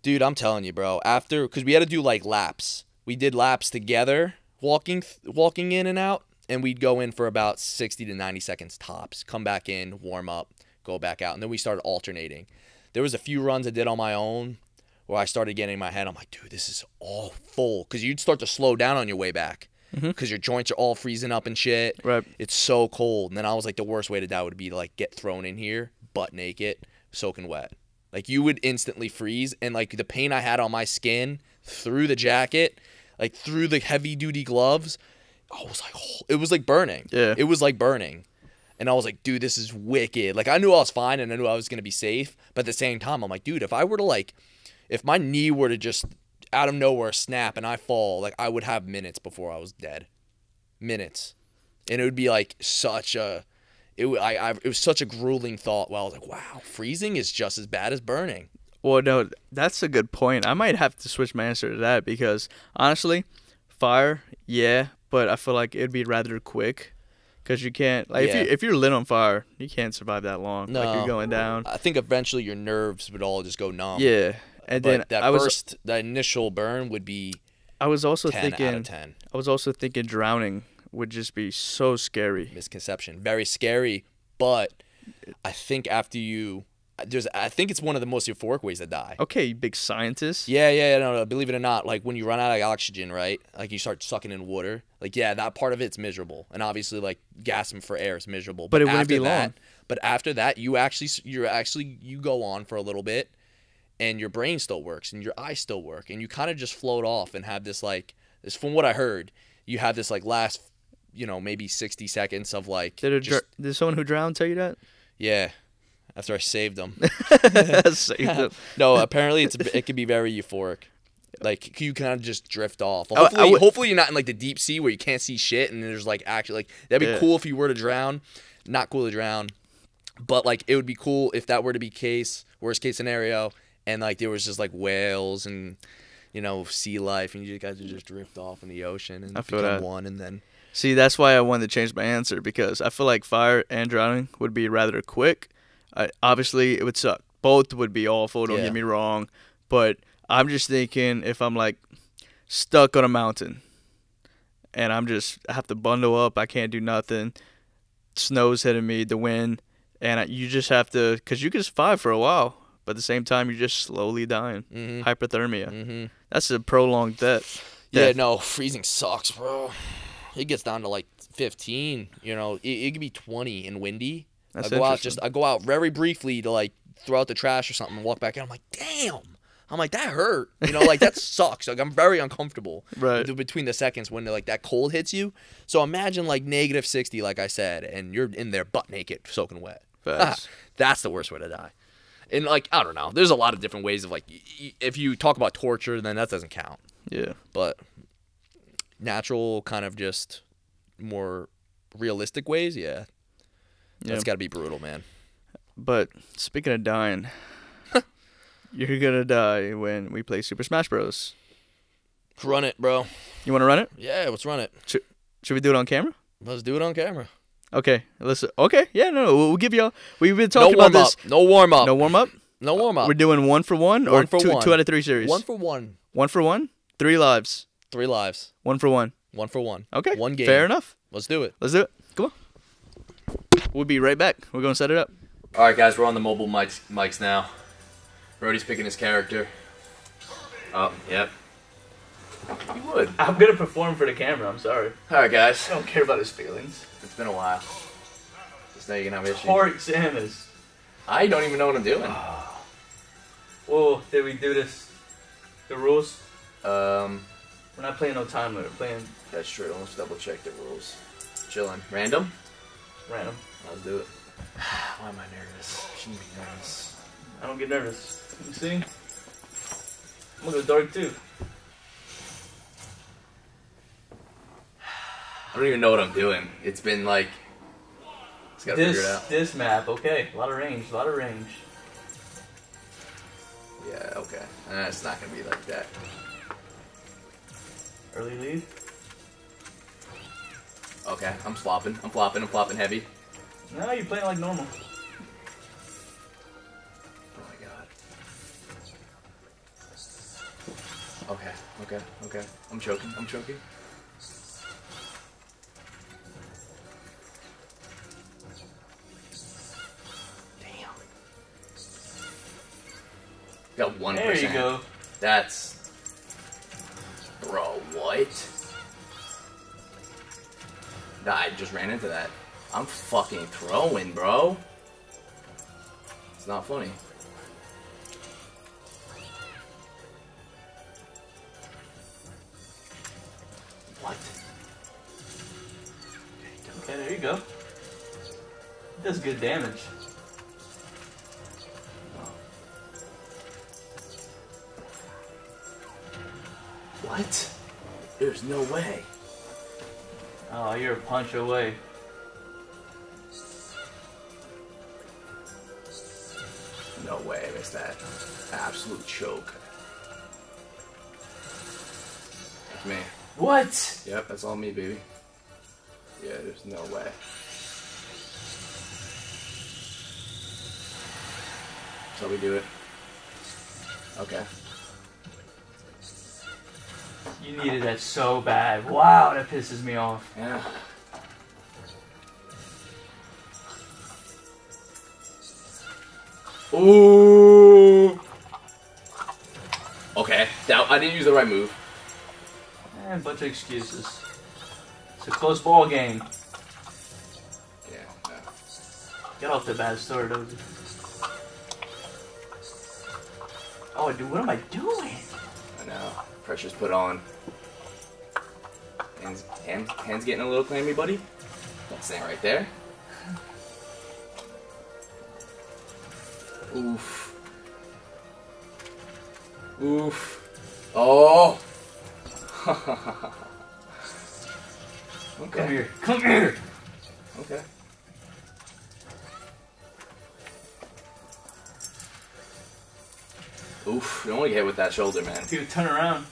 Dude, I'm telling you, bro. Because we had to do like laps. We did laps together, walking in and out, and we'd go in for about 60 to 90 seconds tops. Come back in, warm up, go back out, and then we started alternating. There was a few runs I did on my own where I started getting in my head. I'm like, dude, this is all full. Because you'd start to slow down on your way back because your joints are all freezing up and shit. Right. It's so cold. And then I was like, the worst way to die would be to like get thrown in here, butt naked, soaking wet. Like you would instantly freeze. And like the pain I had on my skin through the jacket, like through the heavy duty gloves, I was like, oh, it was like burning. Yeah. It was like burning. And I was like, dude, this is wicked. Like I knew I was fine and I knew I was going to be safe. But at the same time, I'm like, dude, if my knee were to just out of nowhere snap and I fall, like I would have minutes before I was dead. Minutes. And it would be like it was such a grueling thought. Well, I was like, wow, freezing is just as bad as burning. Well, no, that's a good point. I might have to switch my answer to that because honestly, fire, yeah, but I feel like it'd be rather quick because you can't like if you're lit on fire, you can't survive that long. No. Like you're going down. I think eventually your nerves would all just go numb. Yeah, and But then that initial burn would be I was also 10 thinking out of 10. I was also thinking drowning would just be so scary. Misconception. Very scary, but I think I think it's one of the most euphoric ways to die. Okay, you big scientist. Yeah, no, believe it or not, like when you run out of oxygen, right? Like you start sucking in water. Like yeah, that part of it's miserable. And obviously like gasping for air is miserable. But it wouldn't be after that- long. But after that, you go on for a little bit and your brain still works and your eyes still work and you kind of just float off and have this from what I heard, you have this like last maybe 60 seconds of like Did someone who drowned tell you that? yeah. After I saved them. Saved them. No, apparently it can be very euphoric. Like you kind of just drift off. I would- Hopefully you're not in like the deep sea where you can't see shit and there's like actually like that'd be cool if you were to drown. Not cool to drown, but like it would be cool if that were to be worst case scenario, and like there was just like whales and sea life and you guys would just drift off in the ocean and I feel become that. one and then See, that's why I wanted to change my answer, because I feel like fire and drowning would be rather quick. Obviously, it would suck. Both would be awful, don't get me wrong. But I'm just thinking if I'm, like, stuck on a mountain and I have to bundle up, I can't do nothing, snow's hitting me, the wind, and you just have to, because you can survive for a while, but at the same time, you're just slowly dying. Hypothermia. That's a prolonged death. Yeah, no, freezing sucks, bro. It gets down to like 15. You know, it could be 20 and windy. That's I go out very briefly to like throw out the trash or something and walk back in. I'm like, damn. I'm like, that hurt. You know, like that sucks. Like I'm very uncomfortable between the seconds when like that cold hits you. So imagine like -60, like I said, and you're in there butt naked, soaking wet. That's the worst way to die. And like, I don't know. There's a lot of different ways of like, if you talk about torture, then that doesn't count. Yeah. But natural, kind of just more realistic ways, that's got to be brutal, man. But speaking of dying, you're gonna die when we play Super Smash Bros. Run it, bro. You want to run it? Yeah, let's run it. Should we do it on camera? Let's do it on camera. Okay, listen. Okay, yeah, no, we'll give y'all. We've been talking about this. No warm up. No warm up. No warm up. We're doing 1 for 1 or 2 out of 3 series. 1 for 1. 1 for 1. 3 lives. 3 lives. 1 for 1. 1 for 1. Okay. 1 game. Fair enough. Let's do it. Let's do it. Come on. We'll be right back. We're gonna set it up. All right, guys, we're on the mobile mics now. Brodie's picking his character. Oh, yep. You would. I'm gonna perform for the camera. I'm sorry. All right, guys. I don't care about his feelings. It's been a while. Just know you're gonna have issues. Poor Samus. I don't even know what I'm doing. Well, did we do this? The rules? We're not playing no time limit. We're playing. That's true. Let's double check the rules. Chilling. Random? Random. Let's do it. Why am I nervous? I shouldn't be nervous. I don't get nervous. You see? I'm gonna go dark too. I don't even know what I'm doing. It's been like. Just gotta figure it out. This map, okay. A lot of range. Yeah, okay. It's not gonna be like that. Early lead. Okay, I'm flopping heavy. No, you're playing like normal. Oh my god. Okay. I'm choking. Damn. Got 1%. There you go. That's... Bro, what? Nah, I just ran into that. I'm fucking throwing, bro. It's not funny. What? Okay, there you go. It does good damage. What? There's no way. Oh, you're a punch away. No way I missed that. Absolute choke. That's me. What? Yep, that's all me, baby. Yeah, there's no way. That's how we do it. Okay. You needed that so bad. Wow, that pisses me off. Yeah. Ooh. Okay, I didn't use the right move. A bunch of excuses. It's a close ball game. Yeah. No. Get off the bad start, don't you? Oh, dude, what am I doing? I know. Pressure's put on. Hands getting a little clammy, buddy. That's that right there. Oof. Oof. Oh. Okay. Come here. Okay. Oof. Don't want to get hit with that shoulder, man. Dude, turn around.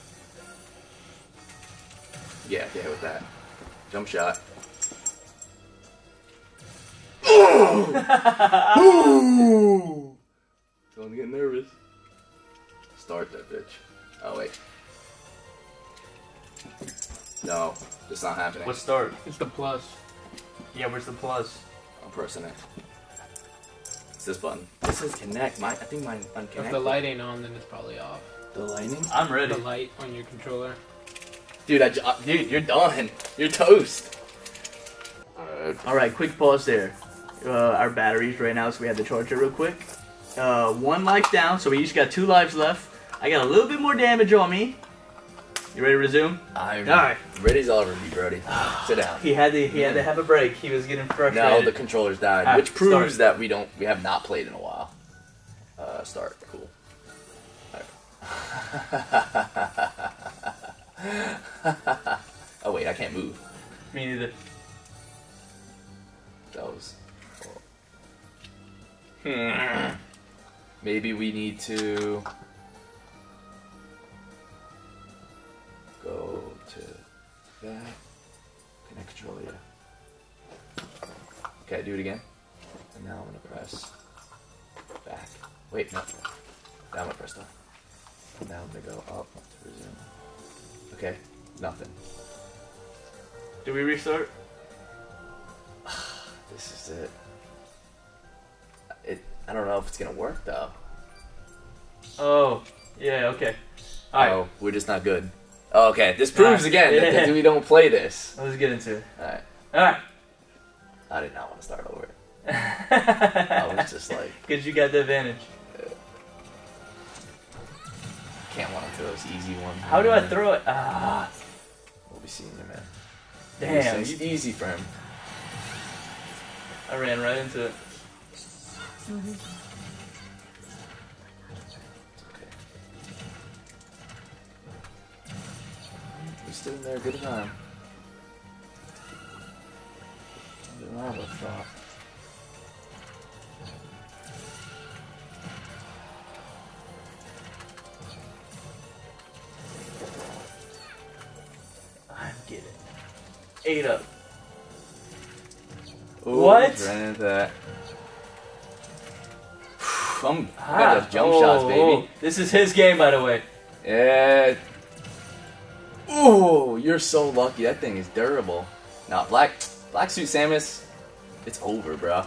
Yeah, get hit with that. Jump shot. Ooh! Don't get nervous. Start that bitch. Oh wait. No, it's not happening. What start? It's the plus. Yeah, where's the plus? I'm pressing it. It's this button. This says connect. I think mine unconnected. If the light ain't on, then it's probably off. The lighting? I'm ready. The light on your controller. Dude, dude, you're done. You're toast. Alright, quick pause there. Our batteries right now, so we have to charge it real quick. 1 life down, so we each got 2 lives left. I got a little bit more damage on me. You ready to resume? I'm Alright. ready as I'll ever be, Brodie. Sit down. He had to have a break. He was getting frustrated. Now the controllers died, Alright, which proves that we have not played in a while. Start. Cool. Oh wait, I can't move. Me neither. That was. Maybe we need to go to that. Connect controller. Yeah. Okay, do it again. And now I'm gonna press back. Wait, no. Now I'm gonna press down. Now I'm gonna go up to resume. Okay, nothing. Do we restart? This is it. I don't know if it's gonna work though. Oh, yeah, okay. Alright. Oh, we're just not good. Oh, okay, this proves again that we don't play this. Let's get into it. Alright. Alright. I did not want to start over. I was just like... Because you got the advantage. Can't want to throw those easy ones. How do I throw it? Ah. We'll be seeing you, man. Damn. It's easy for him. I ran right into it. Okay. We stood in there a good time. Something wrong with that. I'm getting 8 up. Ooh, What? Ran into that. I got those jump shots, baby. This is his game, by the way. Yeah. Ooh, you're so lucky. That thing is durable. Nah, black suit Samus, it's over, bro.